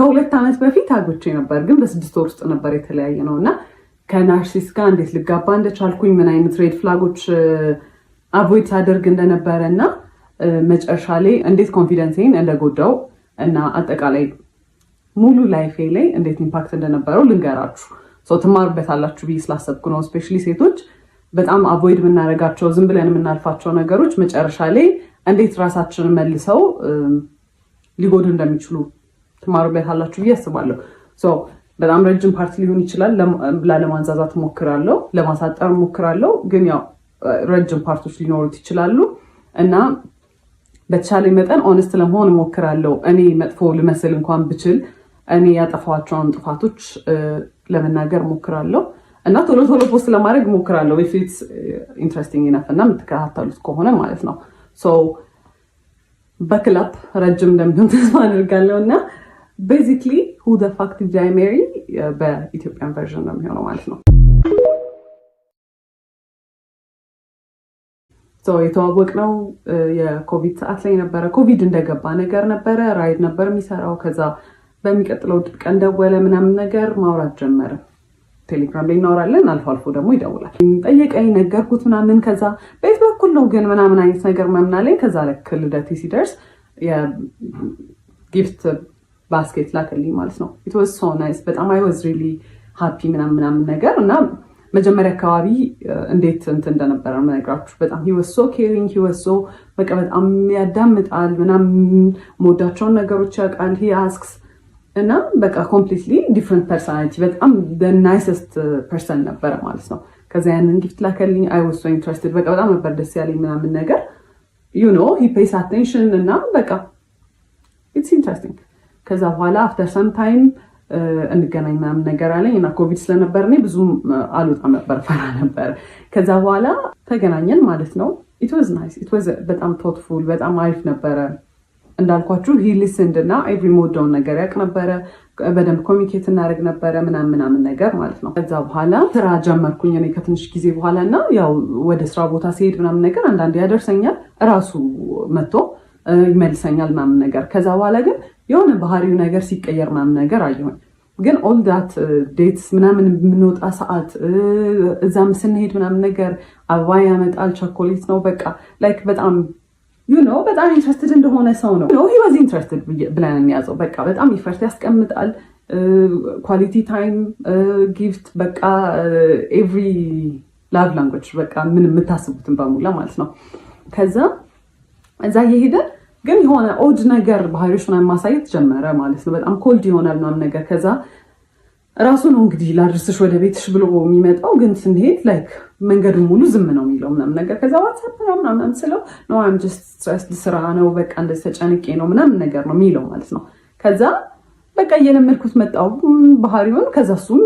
ከ2 ዓመት በፊት አግብቼ ነበር፣ ግን በ6 ወር ውስጥ ነበር የተለያየ ነውና ከናርሲስ ጋር እንዴት ልጋባ እንደቻልኩኝ ምን አይነት ሬድ ፍላጎች አቮይድ ሳደርግ እንደነበረና መጨረሻ ላይ እንዴት ኮንፊደንሴን እንደጎዳው እና አጠቃላይ ሙሉ ላይፌ ላይ እንዴት ኢምፓክት እንደነበረው ልንገራችሁ። ትማሩበታላችሁ ብዬ ስላሰብኩ ነው። ስፔሻሊ ሴቶች በጣም አቮይድ የምናደርጋቸው ዝም ብለን የምናልፋቸው ነገሮች መጨረሻ ላይ እንዴት ራሳችንን መልሰው ሊጎዱ እንደሚችሉ ትማሩበታላችሁ ብዬ አስባለሁ። በጣም ረጅም ፓርት ሊሆን ይችላል። ላለማንዛዛት ሞክራለሁ፣ ለማሳጠር ሞክራለሁ። ግን ያው ረጅም ፓርቶች ሊኖሩት ይችላሉ እና በተቻለ መጠን ኦነስት ለመሆን ሞክራለሁ። እኔ መጥፎ ልመስል እንኳን ብችል እኔ ያጠፋቸውን ጥፋቶች ለመናገር ሞክራለሁ እና ቶሎ ፖስት ለማድረግ ሞክራለሁ if it's interesting enough እና የምትከታተሉት ከሆነ ማለት ነው። በክላፕ ረጅም እንደሚሆን ተስፋ አድርጋለሁ እና basically who the fuck did I marry በኢትዮጵያን ቨርዥን ነው የሚሆነው ማለት ነው። የተዋወቅነው የኮቪድ ሰዓት ላይ ነበረ። ኮቪድ እንደገባ ነገር ነበረ። ራይድ ነበር የሚሰራው። ከዛ በሚቀጥለው ቀን ደወለ ምናምን ነገር ማውራት ጀመረ። ቴሌግራም ላይ እናወራለን፣ አልፎ አልፎ ደግሞ ይደውላል። ጠየቀኝ፣ ነገርኩት ምናምን። ከዛ በየት በኩል ነው ግን ምናምን አይነት ነገር ምናምን አለኝ። ከዛ ልክ ልደቴ ሲደርስ የጊፍት ባስኬት ላከልኝ ማለት ነው። it was so nice በጣም I was really happy ምናምን ነገር እና መጀመሪያ አካባቢ እንዴት እንደነበረ መነግራችሁ። በጣም he was so caring, he was so በቃ በጣም ያዳምጣል ምናምን፣ ሞዳቸውን ነገሮች ያውቃል። he asks እና በቃ completely different personality፣ በጣም the nicest person ነበረ ማለት ነው። ከዛ ያንን ጊፍት ላከልኝ። I was so interested በቃ በጣም ነበር ደስ ያለኝ ምናምን ነገር you know he pays attention እና በቃ it's interesting። ከዛ በኋላ after some time እንገናኝ ምናምን ነገር አለኝ እና ኮቪድ ስለነበር እኔ ብዙም አልወጣም ነበር፣ ፈራ ነበር። ከዛ በኋላ ተገናኘን ማለት ነው። it was nice, it was በጣም thoughtful፣ በጣም አሪፍ ነበረ። እንዳልኳችሁ he listened እና every ሞዳውን ነገር ያውቅ ነበረ። በደንብ ኮሚኒኬት እናደርግ ነበረ ምናምን ነገር ማለት ነው። ከዛ በኋላ ስራ ጀመርኩኝ እኔ ከትንሽ ጊዜ በኋላ እና ያው ወደ ስራ ቦታ ሲሄድ ምናምን ነገር አንዳንዴ ያደርሰኛል፣ እራሱ መጥቶ ይመልሰኛል ምናምን ነገር። ከዛ በኋላ ግን የሆነ ባህሪው ነገር ሲቀየር ምናምን ነገር አየሁኝ። ግን ኦል ዳት ዴትስ ምናምን የምንወጣ ሰዓት እዛም ስንሄድ ምናምን ነገር አበባ ያመጣል፣ ቸኮሌት ነው በቃ ላይክ በጣም በጣም ኢንትረስትድ እንደሆነ ሰው ነው። he was interested ብለን እንያዘው። በቃ በጣም ኢፈርት ያስቀምጣል። ኳሊቲ ታይም ጊፍት በቃ ኤቭሪ ላቭ ላንጉዌጅ በቃ ምን የምታስቡትን በሙላ ማለት ነው። ከዛ እዛ እየሄደ ግን የሆነ ኦድ ነገር ባህሪዎች ምናምን ማሳየት ጀመረ ማለት ነው። በጣም ኮልድ ይሆናል ምናምን ነገር። ከዛ ራሱ ነው እንግዲህ ላድርስሽ ወደ ቤትሽ ብሎ የሚመጣው። ግን ስንሄድ ላይክ መንገዱን ሙሉ ዝም ነው የሚለው ምናምን ነገር። ከዛ ዋትስአፕ ምናምን ስለው ነው I'm just stressed ስራ ነው በቃ እንደዚህ ተጨንቄ ነው ምናምን ነገር ነው የሚለው ማለት ነው። ከዛ በቃ እየለመድኩት መጣው ባህሪውን። ከዛ እሱም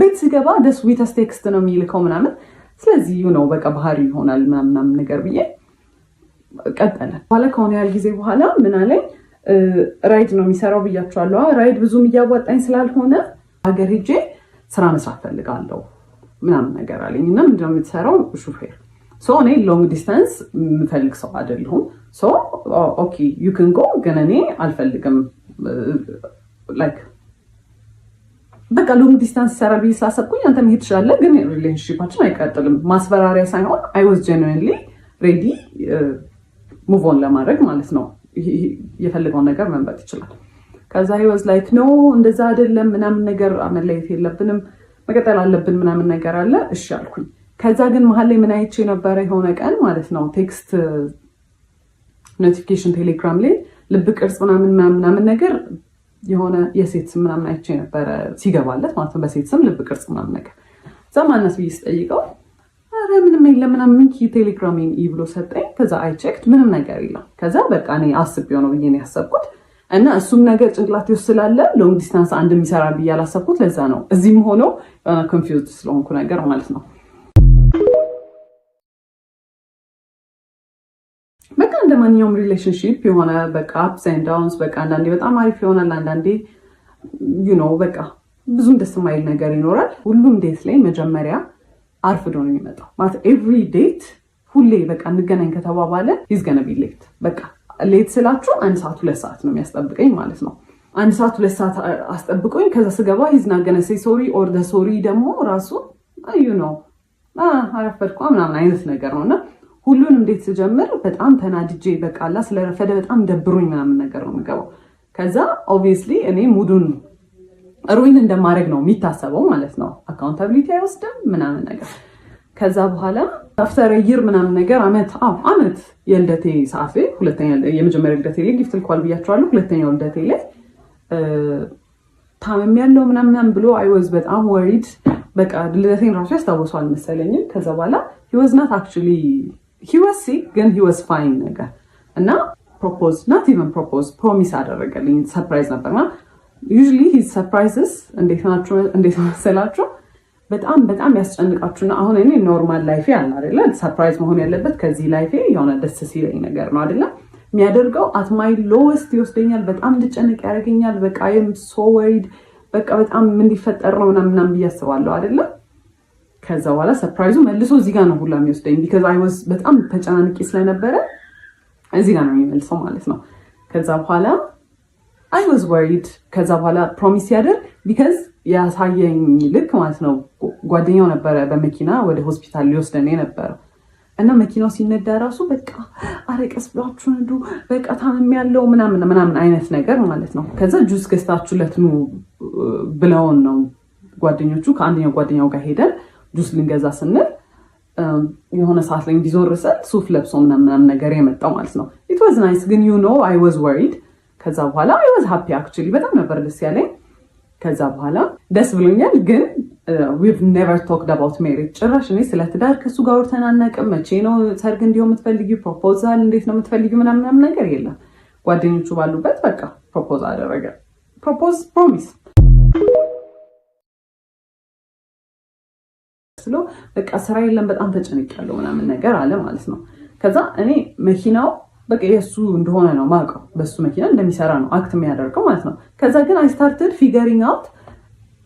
ቤት ሲገባ the sweetest text ነው የሚልከው ምናምን። ስለዚህ በቃ ባህሪ ይሆናል ምናምን ነገር ብዬ ቀጠለ። በኋላ ከሆነ ያህል ጊዜ በኋላ ምን አለኝ፣ ራይድ ነው የሚሰራው ብያቸዋለሁ። ራይድ ብዙም እያዋጣኝ ስላልሆነ ሀገር ሄጄ ስራ መስራት ፈልጋለሁ ምናምን ነገር አለኝ። እና ምንድነው የምትሰራው? ሹፌር። እኔ ሎንግ ዲስታንስ የምፈልግ ሰው አይደለሁም። ኦኬ ዩ ካን ጎ፣ ግን እኔ አልፈልግም። ላይክ በቃ ሎንግ ዲስታንስ ይሰራል ብዬ ስላሰብኩኝ አንተ መሄድ ትችላለህ፣ ግን ሪሌሽንሺፓችን አይቀጥልም። ማስፈራሪያ ሳይሆን I was genuinely ready ሙቭ ኦን ለማድረግ ማለት ነው። የፈለገውን ነገር መምረጥ ይችላል። ከዛ he was like no እንደዛ አይደለም ምናምን ነገር፣ መለየት የለብንም መቀጠል አለብን ምናምን ነገር አለ። እሺ አልኩኝ። ከዛ ግን መሀል ላይ ምን አይቼ ነበረ የሆነ ቀን ማለት ነው ቴክስት ኖቲፊኬሽን ቴሌግራም ላይ ልብ ቅርጽ ምናምን ነገር የሆነ የሴት ስም ምናምን አይቼ ነበረ ሲገባለት ማለት ነው። በሴት ስም ልብ ቅርጽ ምናምን ነገር። ማነስ ብዬ ስጠይቀው አረ ምንም የለም ምናምን ቴሌግራሜን ብሎ ሰጠኝ። ከዛ አይ ቼክድ ምንም ነገር የለም። ከዛ በቃ እኔ አስቤው ነው ብዬ ነው ያሰብኩት እና እሱም ነገር ጭንቅላቴ ውስጥ ስላለ ሎንግ ዲስታንስ አንድ የሚሰራል ብዬ አላሰብኩት። ለዛ ነው እዚህም ሆኖ ኮንፊውዝድ ስለሆንኩ ነገር ማለት ነው። በቃ እንደማንኛውም ሪሌሽንሺፕ የሆነ በቃ አፕስ ኤንድ ዳውንስ በቃ አንዳንዴ በጣም አሪፍ ይሆናል፣ አንዳንዴ በቃ ብዙም ደስ የማይል ነገር ይኖራል። ሁሉም ዴት ላይ መጀመሪያ አርፍዶ ነው የሚመጣው ማለት ኤቭሪ ዴት ሁሌ በቃ እንገናኝ ከተባባለ he's gonna be late። በቃ ሌት ስላችሁ 1 ሰዓት 2 ሰዓት ነው የሚያስጠብቀኝ ማለት ነው። 1 ሰዓት 2 ሰዓት አስጠብቆኝ ከዛ ስገባ he's not gonna say sorry or the sorry ደግሞ ራሱ you know አረፈድኩ ምናምን አይነት ነገር ነውና ሁሉንም እንዴት ስጀምር በጣም ተናድጄ በቃላ ስለረፈደ በጣም ደብሮኝ ምናምን ነገር ነው የምገባው። ከዛ obviously እኔ ሙዱን ሩዊን እንደማድረግ ነው የሚታሰበው ማለት ነው። አካውንታቢሊቲ አይወስድም ምናምን ነገር። ከዛ በኋላ አፍተር ይር ምናምን ነገር አመት የልደቴ ሰዓት ሁለተኛ የመጀመሪያ ልደቴ ላይ ጊፍት ልኳል ብያቸዋለሁ። ሁለተኛው ልደቴ ላይ ታመም ያለው ምናምን ብሎ I was በጣም worried በቃ ልደቴን ራሱ ያስታውሰዋል መሰለኝ። ከዛ በኋላ he was not actually he was sick ግን he was fine ነገር እና not even propose promise አደረገልኝ። ሰርፕራይዝ ነበርና usually his surprises እንዴት መሰላችሁ በጣም ያስጨንቃችሁና አሁን እኔ ኖርማል ላይፌ አለ አይደለ ሰርፕራይዝ መሆን ያለበት ከዚህ ላይፌ የሆነ ደስ ሲለኝ ነገር ነው አይደለ የሚያደርገው at my lowest ይወስደኛል። በጣም እንድጨነቅ ያደርገኛል። በቃ I am so worried በቃ በጣም ምን ሊፈጠር ነው ምናምን ብያስባለሁ አይደለ። ከዛ በኋላ ሰርፕራይዙ መልሶ እዚህ ጋር ነው ሁላ የሚወስደኝ because I was በጣም ተጨናንቄ ስለነበረ እዚህ ጋር ነው የሚመልሰው ማለት ነው። ከዛ በኋላ I was worried ከዛ በኋላ ፕሮሚስ ያደርግ because ያሳየኝ ልክ ማለት ነው ጓደኛው ነበረ በመኪና ወደ ሆስፒታል ሊወስደኝ ነበር እና መኪናው ሲነዳ ራሱ በቃ አረቀስ ብላችሁ ነዱ በቃ ታመም ያለው ምናምን አይነት ነገር ማለት ነው። ከዛ ጁስ ገዝታችሁለት ነው ብለውን ነው ጓደኞቹ ከአንደኛው ጓደኛው ጋር ሄደን ጁስ ልንገዛ ስንል የሆነ ሰዓት ላይ እንዲዞር ሰል ሱፍ ለብሶ ምናምን ነገር የመጣው ማለት ነው። it was nice ግን you know I was worried ከዛ በኋላ I was happy actually በጣም ነበር ደስ ያለኝ። ከዛ በኋላ ደስ ብሎኛል ግን we've never talked about marriage ጭራሽ እኔ ስለ ትዳር ከሱ ጋር ወርተን አናውቅም። መቼ ነው ሰርግ እንዲሆን የምትፈልጊው ፕሮፖዛል እንዴት ነው የምትፈልጊው ምናምን ነገር የለም። ጓደኞቹ ባሉበት በቃ ፕሮፖዝ አደረገ ፕሮሚስ ስለ በቃ ስራ የለም በጣም ተጨንቄያለሁ ምናምን ነገር አለ ማለት ነው። ከዛ እኔ መኪናው በቃ የሱ እንደሆነ ነው ማውቀው በሱ መኪና እንደሚሰራ ነው አክት የሚያደርገው ማለት ነው። ከዛ ግን I started figuring out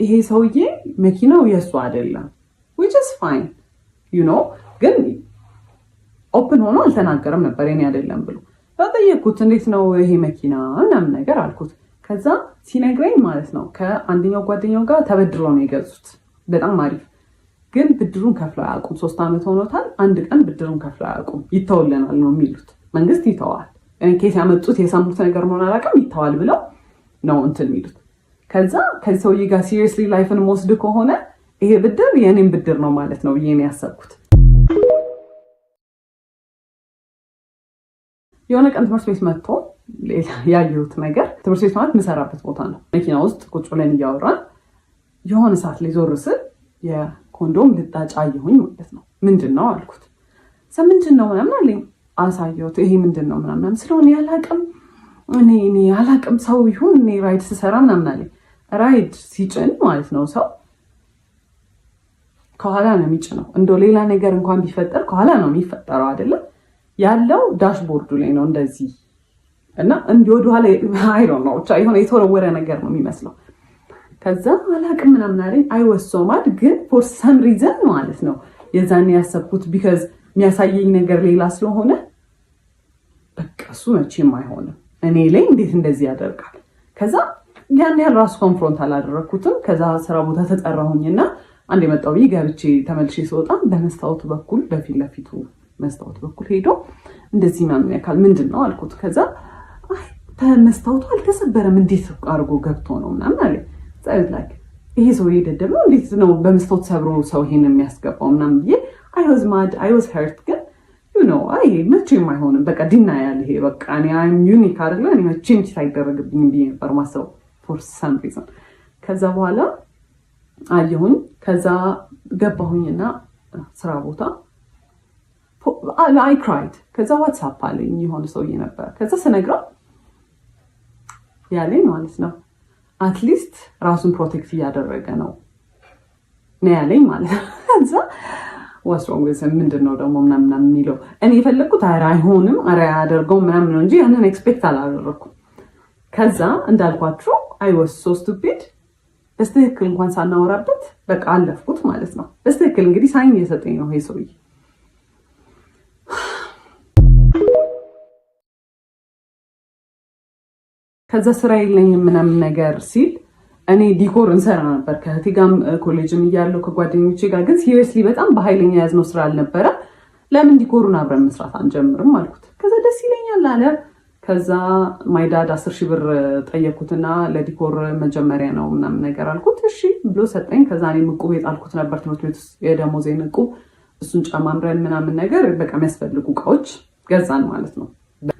ይሄ ሰውዬ መኪናው የሱ አይደለም which is fine you know ግን ኦፕን ሆኖ አልተናገረም ነበር የኔ አይደለም ብሎ ተጠየቅኩት እንዴት ነው ይሄ መኪና ምናምን ነገር አልኩት። ከዛ ሲነግረኝ ማለት ነው ከአንደኛው ጓደኛው ጋር ተበድሮ ነው የገዙት በጣም አሪፍ ግን ብድሩን ከፍለው አያውቁም። 3 ዓመት ሆኖታል። አንድ ቀን ብድሩን ከፍለው አያውቁም። ይተውልናል ነው የሚሉት መንግስት ይተዋል ኬስ ያመጡት የሰሙት ነገር ነው አላውቅም ይተዋል ብለው ነው እንትን የሚሉት። ከዛ ከሰውዬ ጋር ሲሪየስሊ ላይፍን ወስድ ከሆነ ይሄ ብድር የኔን ብድር ነው ማለት ነው ብዬ ነው ያሰብኩት። የሆነ ቀን ትምህርት ቤት መጥቶ ያየሁት ነገር ትምህርት ቤት ማለት የምሰራበት ቦታ ነው። መኪና ውስጥ ቁጭ ብለን እያወራን የሆነ ሰዓት ላይ ዞር ስል የኮንዶም ልጣጭ አየሁኝ ማለት ነው። ምንድን ነው አልኩት። ምንድን ነው ምናምን አለኝ። አሳየሁት። ይሄ ምንድን ነው ምናምን ስለሆነ ያላቅም እኔ ያላቅም ሰው ይሁን እኔ ራይድ ስሰራ ምናምን አለኝ። ራይድ ሲጭን ማለት ነው ሰው ከኋላ ነው የሚጭነው። እንደው ሌላ ነገር እንኳን ቢፈጠር ከኋላ ነው የሚፈጠረው አይደለም ያለው ዳሽቦርዱ ላይ ነው እንደዚህ እና እንዲህ ወደ ኋላ አይ ዶንት ኖ ብቻ የሆነ የተወረወረ ነገር ነው የሚመስለው። ከዛ አላቅም ምናምን አለኝ። አይ was so mad ግን for some reason ማለት ነው የዛኔ ያሰብኩት because የሚያሳየኝ ነገር ሌላ ስለሆነ በቃ እሱ መቼም አይሆንም እኔ ላይ እንዴት እንደዚህ ያደርጋል። ከዛ ያን ያህል ራሱ ኮንፍሮንት አላደረኩትም። ከዛ ስራ ቦታ ተጠራሁኝና አንድ የመጣው ገብቼ ተመልሼ ስወጣ በመስታወቱ በኩል በፊት ለፊቱ መስታወቱ በኩል ሄዶ እንደዚህ ምናምን ያካል ምንድን ነው አልኩት። ከዛ አይ መስታወቱ አልተሰበረም እንዴት አድርጎ ገብቶ ነው ምናምን አለ። ጻይት ላይ ይሄ ሰው የደደብ ነው እንዴት ነው በመስታወት ሰብሮ ሰው ይሄን የሚያስገባው ምናምን ብዬ I was mad I was hurt ግን you know አይ መቼም አይሆንም በቃ ዲናያል ይሄ በቃ እኔ I'm unique አይደለ እኔ መቼም ሳይደረግብኝ ብዬ ነበር ማሰብ for some reason። ከዛ በኋላ አየሁኝ። ከዛ ገባሁኝና ስራ ቦታ I cried። ከዛ ዋትስአፕ አለኝ የሆነ ሰውዬ ነበር። ከዛ ስነግረው ያለኝ ማለት ነው አትሊስት ራሱን ፕሮቴክት እያደረገ ነው ያለኝ ማለት ነው። ከዛ what's wrong with him ምንድነው ደግሞ ምናምን የሚለው እኔ የፈለኩት አይሆንም አያደርገው ምናምን ነው እንጂ ያንን ኤክስፔክት አላደረኩም። ከዛ እንዳልኳችሁ I was so stupid በስትክክል እንኳን ሳናወራበት በቃ አለፍኩት ማለት ነው። በስትክክል እንግዲህ ሳይን እየሰጠኝ ነው ይሄ ሰውዬ። ከዛ ስራ የለኝም ምናምን ነገር ሲል እኔ ዲኮር እንሰራ ነበር ከእህቴ ጋርም ኮሌጅም እያለሁ ከጓደኞቼ ጋር። ግን ሲሪየስሊ በጣም በኃይለኛ ያዝነው ስራ አልነበረ። ለምን ዲኮሩን አብረን መስራት አንጀምርም አልኩት። ከዛ ደስ ይለኛል አለ። ከዛ ማይዳድ 10 ሺህ ብር ጠየኩትና ለዲኮር መጀመሪያ ነው ምናምን ነገር አልኩት። እሺ ብሎ ሰጠኝ። ከዛ እኔ ዕቁብ የጣልኩት ነበር ትምህርት ቤት ውስጥ የደሞዜን ዕቁብ፣ እሱን ጨማምረን ምናምን ነገር በቃ የሚያስፈልጉ እቃዎች ገዛን ማለት ነው።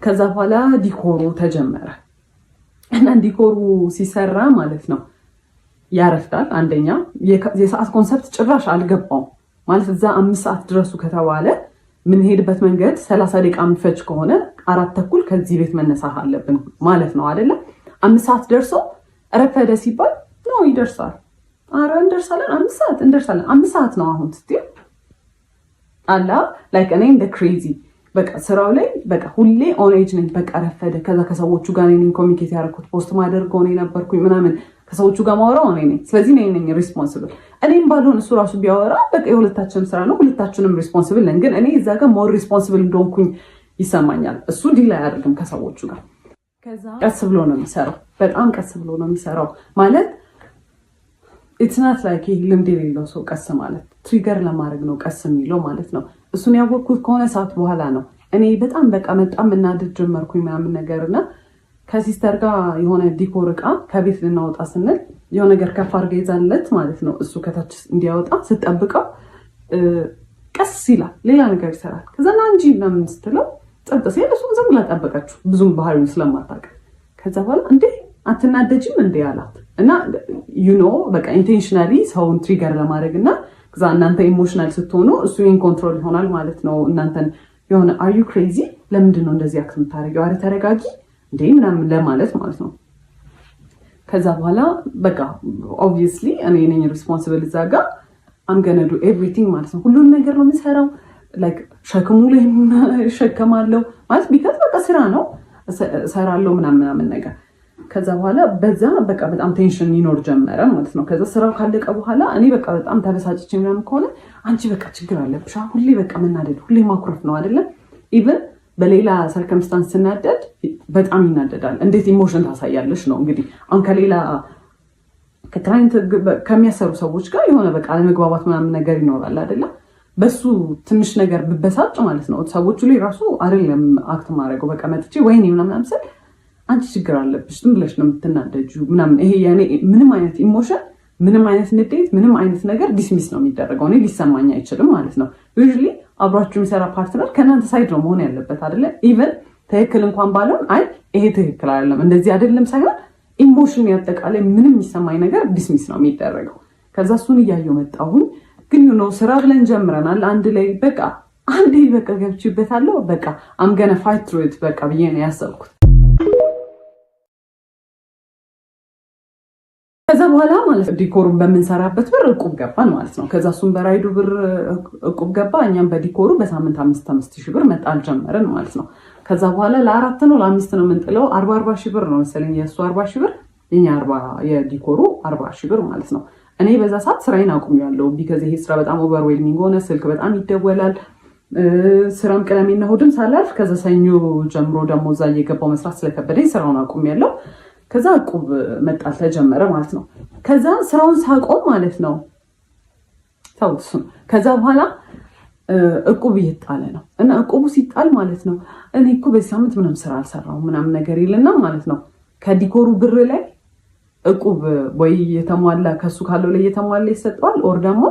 ከዛ በኋላ ዲኮሩ ተጀመረ እና ዲኮሩ ሲሰራ ማለት ነው ያረፍዳል። አንደኛ የሰዓት ኮንሰፕት ጭራሽ አልገባውም ማለት እዛ 5 ሰዓት ድረሱ ከተባለ ምንሄድበት መንገድ 30 ደቂቃ የሚፈጅ ከሆነ 4:30 ከዚህ ቤት መነሳት አለብን ማለት ነው አይደለም። 5 ሰዓት ደርሶ ረፈደ ሲባል ነው ይደርሳል። አረ እንደርሳለን፣ 5 ሰዓት እንደርሳለን። 5 ሰዓት ነው አሁን ስትይ አላ ላይክ እኔ እንደ ክሬዚ በቃ ስራው ላይ በቃ ሁሌ ኦን ኤጅ ነኝ። በቃ ረፈደ። ከዛ ከሰዎቹ ጋር ነኝ ኮሚኒኬት ያደረኩት ፖስት ማደርገው እኔ ነበርኩኝ ምናምን ከሰዎቹ ጋር ማወራው እኔ ነኝ። ስለዚህ ነኝ ሪስፖንሲብል። እኔም ባልሆን እሱ ራሱ ቢያወራ በቃ የሁለታችንም ስራ ነው፣ ሁለታችንም ሪስፖንሲብል ነን። ግን እኔ እዛ ጋር ሞር ሪስፖንሲብል እንደሆንኩኝ ይሰማኛል። እሱ ዲል አያደርግም ከሰዎቹ ጋር። ከዛ ቀስ ብሎ ነው የሚሰራው፣ በጣም ቀስ ብሎ ነው የሚሰራው ማለት ኢትስ ናት ላይክ ይሄ ልምድ የሌለው ሰው ቀስ ማለት ትሪገር ለማድረግ ነው ቀስ የሚለው ማለት ነው። እሱን ያወቅኩት ከሆነ ሰዓት በኋላ ነው። እኔ በጣም በቃ በጣም እናድድ ጀመርኩኝ ምናምን ነገርና ከሲስተር ጋር የሆነ ዲኮር እቃ ከቤት ልናወጣ ስንል የሆነ ነገር ከፍ አድርጋ ይዛለት ማለት ነው። እሱ ከታች እንዲያወጣ ስትጠብቀው ቀስ ይላል፣ ሌላ ነገር ይሰራል። ከዛና እንጂ ምናምን ስትለው ጸጥ ሲል እሱ ዝም ብላ ጠበቀችው፣ ብዙም ባህሪውን ስለማታውቅ። ከዛ በኋላ እንዴ አትናደጅም እንዴ አላት እና በቃ ኢንቴንሽናሊ ሰውን ትሪገር ለማድረግ እና ከዛ እናንተ ኢሞሽናል ስትሆኑ እሱ ኢን ኮንትሮል ይሆናል ማለት ነው። እናንተን የሆነ አር ዩ ክሬዚ ለምንድን ነው እንደዚህ አክት የምታደርጊው? አረ ተረጋጊ እንዴ ምናምን ለማለት ማለት ነው። ከዛ በኋላ በቃ ኦብቪየስሊ እኔ ነኝ ሪስፖንሲብል እዛ ጋር አም ገነ ዱ ኤቭሪቲንግ ማለት ነው። ሁሉን ነገር ነው የምሰራው። ላይክ ሸክሙ ላይ እሸከማለሁ ማለት ቢካዝ በቃ ስራ ነው እሰራለሁ ምናምን ነገር። ከዛ በኋላ በዛ በቃ በጣም ቴንሽን ይኖር ጀመረ ማለት ነው። ከዛ ስራው ካለቀ በኋላ እኔ በቃ በጣም ተበሳጭቼ ምናምን ከሆነ አንቺ በቃ ችግር አለብሽ ሁሌ በቃ መናደድ ሁሌ ማኩረፍ ነው አይደለም። ኢቨን በሌላ ሰርከምስታንስ ስናደድ በጣም ይናደዳል። እንዴት ኢሞሽን ታሳያለሽ ነው እንግዲህ። አሁን ከሌላ ከክላይንት ከሚያሰሩ ሰዎች ጋር የሆነ በቃ አለመግባባት ምናምን ነገር ይኖራል አይደለም። በሱ ትንሽ ነገር ብበሳጭ ማለት ነው ሰዎቹ ላይ ራሱ አይደለም አክት ማድረገው በቃ መጥቼ ወይኔ ምናምን ስል አንቺ ችግር አለብሽ ዝም ብለሽ ነው የምትናደጁ ምናምን። ይሄ ያኔ ምንም አይነት ኢሞሽን ምንም አይነት ንዴት ምንም አይነት ነገር ዲስሚስ ነው የሚደረገው። እኔ ሊሰማኝ አይችልም ማለት ነው። ዩዥሊ አብሯችሁ የሚሰራ ፓርትነር ከእናንተ ሳይድ ነው መሆን ያለበት አይደለ። ኢቨን ትክክል እንኳን ባለውን አይ ይሄ ትክክል አይደለም እንደዚህ አይደለም ሳይሆን ኢሞሽን ያጠቃላይ ምንም የሚሰማኝ ነገር ዲስሚስ ነው የሚደረገው። ከዛ እሱን እያየሁ መጣሁኝ። ግን ስራ ብለን ጀምረናል አንድ ላይ በቃ አንዴ በቃ ገብቼበታለሁ በቃ አም ገነ ፋይት ትሩ ኢት በቃ ብዬ ነው ያሰብኩት። ከዛ በኋላ ማለት ዲኮሩን በምንሰራበት ብር ዕቁብ ገባን ማለት ነው። ከዛ እሱም በራይዱ ብር ዕቁብ ገባ፣ እኛም በዲኮሩ በሳምንት 5 ሺህ ብር መጣል ጀመርን ማለት ነው። ከዛ በኋላ ለ4 ነው ለ5 ነው የምንጥለው 40 ሺህ ብር ነው መሰለኝ የእሱ 40 ሺህ ብር የኛ የዲኮሩ 40 ሺህ ብር ማለት ነው። እኔ በዛ ሰዓት ስራዬን አቁሜያለሁ። ቢካዝ ይሄ ስራ በጣም ኦቨርዌልሚንግ ሆነ። ስልክ በጣም ይደወላል። ስራም ቅዳሜና እሑድም ሳላልፍ ከዛ ሰኞ ጀምሮ ደግሞ እዛ እየገባው መስራት ስለከበደኝ ስራውን አቁሜያለሁ። ከዛ ዕቁብ መጣል ተጀመረ ማለት ነው። ከዛ ስራውን ሳቆም ማለት ነው ታውሱን ከዛ በኋላ ዕቁብ እየጣለ ነው እና ዕቁቡ ሲጣል ማለት ነው እኔ እኮ በዚህ ሳምንት ምንም ስራ አልሰራሁም ምናምን ነገር ይልና ማለት ነው ከዲኮሩ ብር ላይ ዕቁብ ወይ የተሟላ ከሱ ካለው ላይ የተሟላ ይሰጠዋል ኦር ደግሞ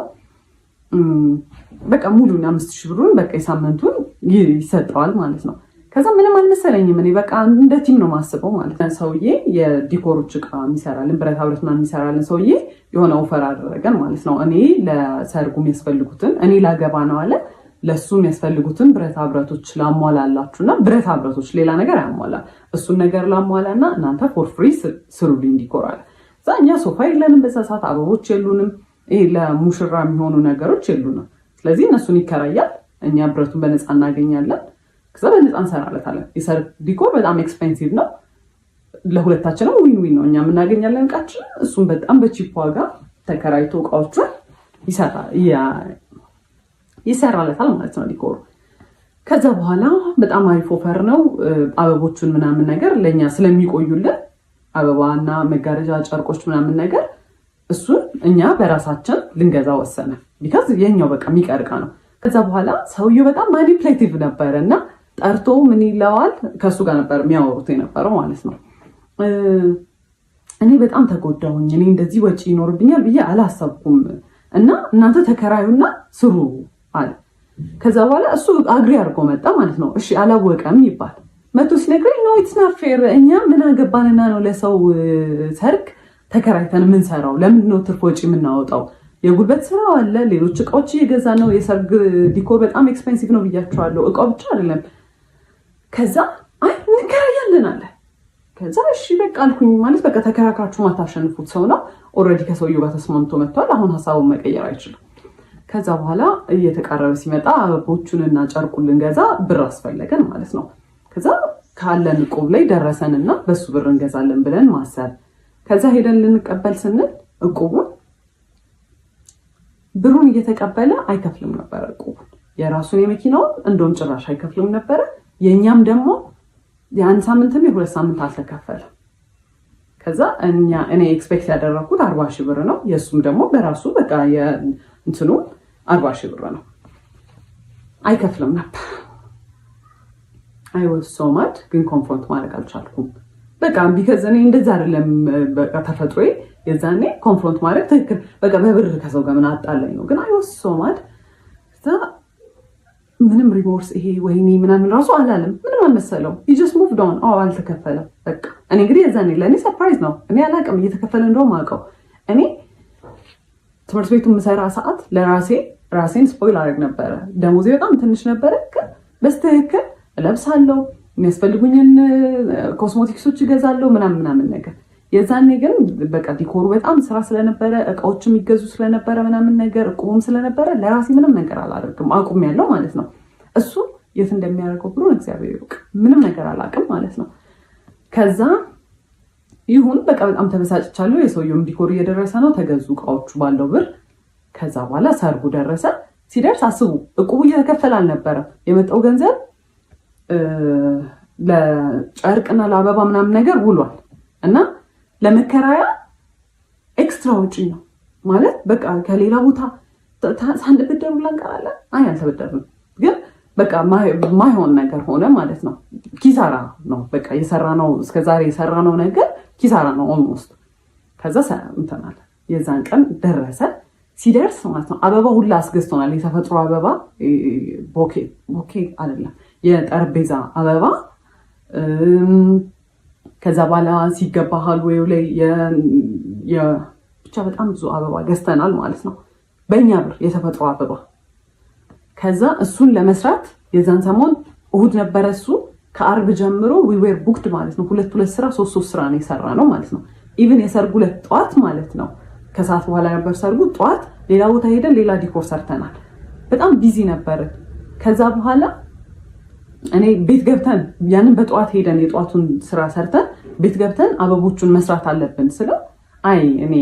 በቃ ሙሉን 5 ሺህ ብሩን በቃ የሳምንቱን ይሰጠዋል ማለት ነው። ከዛ ምንም አልመሰለኝም። እኔ በቃ እንደ ቲም ነው ማስበው ማለት ነው። ሰውዬ የዲኮሮች ዕቃ የሚሰራልን ብረታ ብረት ምናምን የሚሰራልን ሰውዬ የሆነ ኦፈር አደረገን ማለት ነው። እኔ ለሰርጉ የሚያስፈልጉትን እኔ ላገባ ነው አለ ለሱ የሚያስፈልጉትን ብረታ ብረቶች ላሟላላችሁና ብረታ ብረቶች ሌላ ነገር አያሟላል እሱን ነገር ላሟላና እናንተ ፎር ፍሪ ስሩልኝ ዲኮር አለ። እዛ እኛ ሶፋ የለንም በዛ ሰዓት አበቦች የሉንም፣ ይሄ ለሙሽራ የሚሆኑ ነገሮች የሉንም። ስለዚህ እነሱን ይከራያል፣ እኛ ብረቱን በነፃ እናገኛለን። ከዛ በነፃ እንሰራለታለን። የሰርግ ዲኮር በጣም ኤክስፔንሲቭ ነው፣ ለሁለታችንም ዊን ዊን ነው። እኛ የምናገኛለን እቃችን፣ እሱም በጣም በቺፕ ዋጋ ተከራይቶ እቃዎቹን ይሰራለታል ማለት ነው ዲኮሩ። ከዛ በኋላ በጣም አሪፍ ኦፈር ነው። አበቦቹን ምናምን ነገር ለእኛ ስለሚቆዩልን አበባና መጋረጃ ጨርቆች ምናምን ነገር እሱን እኛ በራሳችን ልንገዛ ወሰነ። ቢካዝ የኛው በቃ የሚቀርቃ ነው። ከዛ በኋላ ሰውየው በጣም ማኒፕሌቲቭ ነበረ እና ጠርቶ ምን ይለዋል፣ ከእሱ ጋር ነበር የሚያወሩት የነበረው ማለት ነው። እኔ በጣም ተጎዳሁኝ፣ እኔ እንደዚህ ወጪ ይኖርብኛል ብዬ አላሰብኩም እና እናንተ ተከራዩና ስሩ አለ። ከዛ በኋላ እሱ አግሪ አድርጎ መጣ ማለት ነው። እሺ አላወቀም ይባል መቶ ሲነግረኝ ነው ኢትስ ናት ፌር፣ እኛ ምን አገባንና ነው ለሰው ሰርግ ተከራይተን የምንሰራው? ለምንድን ነው ትርፍ ወጪ የምናወጣው? የጉልበት ስራ አለ፣ ሌሎች እቃዎች እየገዛ ነው። የሰርግ ዲኮር በጣም ኤክስፔንሲቭ ነው ብያቸዋለሁ። እቃው ብቻ አይደለም። ከዛ አይ እንከራያለን አለ። ከዛ እሺ በቃ አልኩኝ። ማለት በቃ ተከራክራችሁ ማታሸንፉት ሰው ነው። ኦልሬዲ ከሰውየው ጋር ተስማምቶ መጥቷል። አሁን ሀሳቡን መቀየር አይችልም። ከዛ በኋላ እየተቃረበ ሲመጣ አበቦቹንና ጨርቁን ልንገዛ ብር አስፈለገን ማለት ነው። ከዛ ካለን እቁብ ላይ ደረሰንና በሱ ብር እንገዛለን ብለን ማሰብ። ከዛ ሄደን ልንቀበል ስንል እቁቡን ብሩን እየተቀበለ አይከፍልም ነበር። እቁቡን የራሱን የመኪናውን እንደውም ጭራሽ አይከፍልም ነበረ። የእኛም ደግሞ የአንድ ሳምንትም የሁለት ሳምንት አልተከፈለም። ከዛ እኔ ኤክስፔክት ያደረኩት 40 ሺህ ብር ነው። የእሱም ደግሞ በራሱ በቃ እንትኑ 40 ሺህ ብር ነው። አይከፍልም ነበር። አይ ዋዝ ሶ ማድ፣ ግን ኮንፍሮንት ማድረግ አልቻልኩም። በቃ ቢከዝ እኔ እንደዛ አይደለም በቃ ተፈጥሮዬ። የዛኔ ኮንፍሮንት ማድረግ ትክክል በቃ በብር ከሰው ጋር ምን አጣላኝ ነው። ግን አይ ዋዝ ሶ ማድ። ምንም ሪሞርስ ይሄ ወይኔ ምናምን ራሱ አላለም። ምንም አልመሰለው። ሂ ጀስት ሙቭድ ኦን። አልተከፈለም በቃ። እኔ እንግዲህ የዛኔ ለእኔ ሰርፕራይዝ ነው። እኔ አላውቅም እየተከፈለ እንደውም አውቀው። እኔ ትምህርት ቤቱ የምሰራ ሰዓት ራሴን ስፖይል አደረግ ነበረ። ደሞዜ በጣም ትንሽ ነበረ፣ ግን በስትክክል እለብሳለሁ፣ የሚያስፈልጉኝን ኮስሞቲክሶች እገዛለሁ ምናምን ነገር። የዛኔ ግን በቃ ዲኮሩ በጣም ስራ ስለነበረ እቃዎች የሚገዙ ስለነበረ ምናምን ነገር እቁቡም ስለነበረ ለራሴ ምንም ነገር አላደርግም። አቁም ያለው ማለት ነው። እሱ የት እንደሚያደርገው ብሎ እግዚአብሔር ይወቅ። ምንም ነገር አላውቅም ማለት ነው። ከዛ ይሁን በቃ በጣም ተበሳጭቻለሁ። የሰውየውም ዲኮር እየደረሰ ነው። ተገዙ እቃዎቹ ባለው ብር። ከዛ በኋላ ሰርጉ ደረሰ። ሲደርስ አስቡ እቁቡ እየተከፈለ አልነበረም። የመጣው ገንዘብ ለጨርቅና ለአበባ ምናምን ነገር ውሏል እና ለመከራያ ኤክስትራ ውጪ ነው ማለት በቃ ከሌላ ቦታ ሳንበደሩ ላንቀራለን። አይ አልተበደርንም፣ ግን በቃ ማይሆን ነገር ሆነ ማለት ነው። ኪሳራ ነው በቃ የሰራነው እስከዛሬ የሰራነው ነገር ኪሳራ ነው ኦልሞስት። ከዛ እንተናል የዛን ቀን ደረሰ። ሲደርስ ማለት ነው አበባ ሁላ አስገዝቶናል። የተፈጥሮ አበባ ቦኬ አይደለም የጠረጴዛ አበባ። ከዛ በኋላ ሲገባ ሀልዌው ላይ ብቻ በጣም ብዙ አበባ ገዝተናል ማለት ነው በእኛ ብር የተፈጥሮ አበባ። ከዛ እሱን ለመስራት የዛን ሰሞን እሁድ ነበረ። እሱ ከአርብ ጀምሮ ዊዌር ቡክድ ማለት ነው። ሁለት ስራ ሶስት ስራ ነው የሰራ ነው ማለት ነው። ኢቭን የሰርጉ ዕለት ጠዋት ማለት ነው ከሰዓት በኋላ ነበር ሰርጉ። ጠዋት ሌላ ቦታ ሄደን ሌላ ዲኮር ሰርተናል። በጣም ቢዚ ነበር። ከዛ በኋላ እኔ ቤት ገብተን ያንን በጠዋት ሄደን የጠዋቱን ስራ ሰርተን ቤት ገብተን አበቦቹን መስራት አለብን ስለው አይ እኔ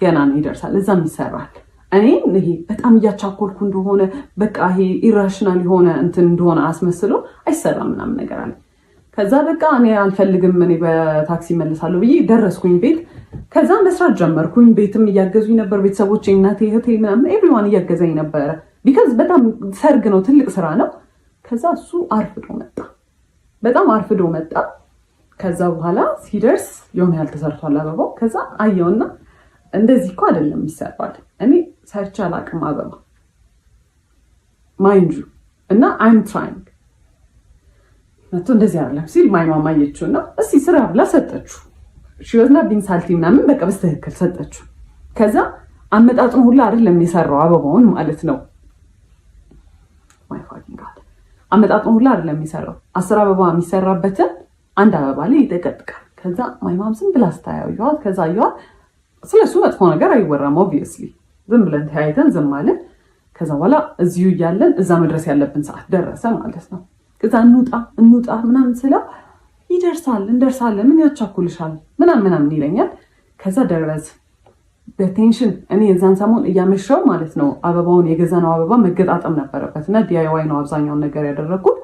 ገና ነው ይደርሳል፣ እዛም ይሰራል። እኔ ይሄ በጣም እያቻኮልኩ እንደሆነ በቃ ይሄ ኢራሽናል የሆነ እንትን እንደሆነ አስመስሎ አይሰራም ምናምን ነገር አለ። ከዛ በቃ እኔ አልፈልግም፣ እኔ በታክሲ መልሳለሁ ብዬ ደረስኩኝ ቤት። ከዛ መስራት ጀመርኩኝ። ቤትም እያገዙኝ ነበር ቤተሰቦቼ፣ እናቴ፣ እህቴ ምናምን ኤቭሪዋን እያገዛኝ ነበረ። ቢካዝ በጣም ሰርግ ነው፣ ትልቅ ስራ ነው። ከዛ እሱ አርፍዶ መጣ፣ በጣም አርፍዶ መጣ። ከዛ በኋላ ሲደርስ የሆነ ያህል ተሰርቷል አበባው። ከዛ አየውና እንደዚህ እኮ አይደለም ይሰራል፣ እኔ ሰርቼ አላውቅም አበባ ማይንጁ እና አይም ትራይንግ መቶ እንደዚህ አይደለም ሲል ማይ ማማ አየችውና እስቲ ስራ ብላ ሰጠችው። ሽወዝና ቢንሳልቲ ምናምን በቃ በስተክክል ሰጠችው። ከዛ አመጣጡን ሁላ አይደለም የሰራው አበባውን ማለት ነው። ማይ ፋኪንግ ጋድ አመጣጡን ሁላ አይደለም የሰራው። 10 አበባ የሚሰራበትን አንድ አበባ ላይ ይጠቀጥቃል። ከዛ ማይ ማም ዝም ብላ ስታየው ከዛ ያው ስለሱ መጥፎ ነገር አይወራም ኦብቪየስሊ። ዝም ብለን ተያይተን ዝም ማለት። ከዛ በኋላ እዚሁ እያለን እዛ መድረስ ያለብን ሰዓት ደረሰ ማለት ነው። ከዛ እንውጣ ምናምን ስለው ይደርሳል እንደርሳለን፣ ምን ያቻኩልሻል ምናምን ይለኛል። ከዛ ደረስ በቴንሽን እኔ የዛን ሰሞን እያመሸው ማለት ነው አበባውን የገዛነው አበባ መገጣጠም ነበረበት እና ዲአይዋይ ነው አብዛኛውን ነገር ያደረኩት።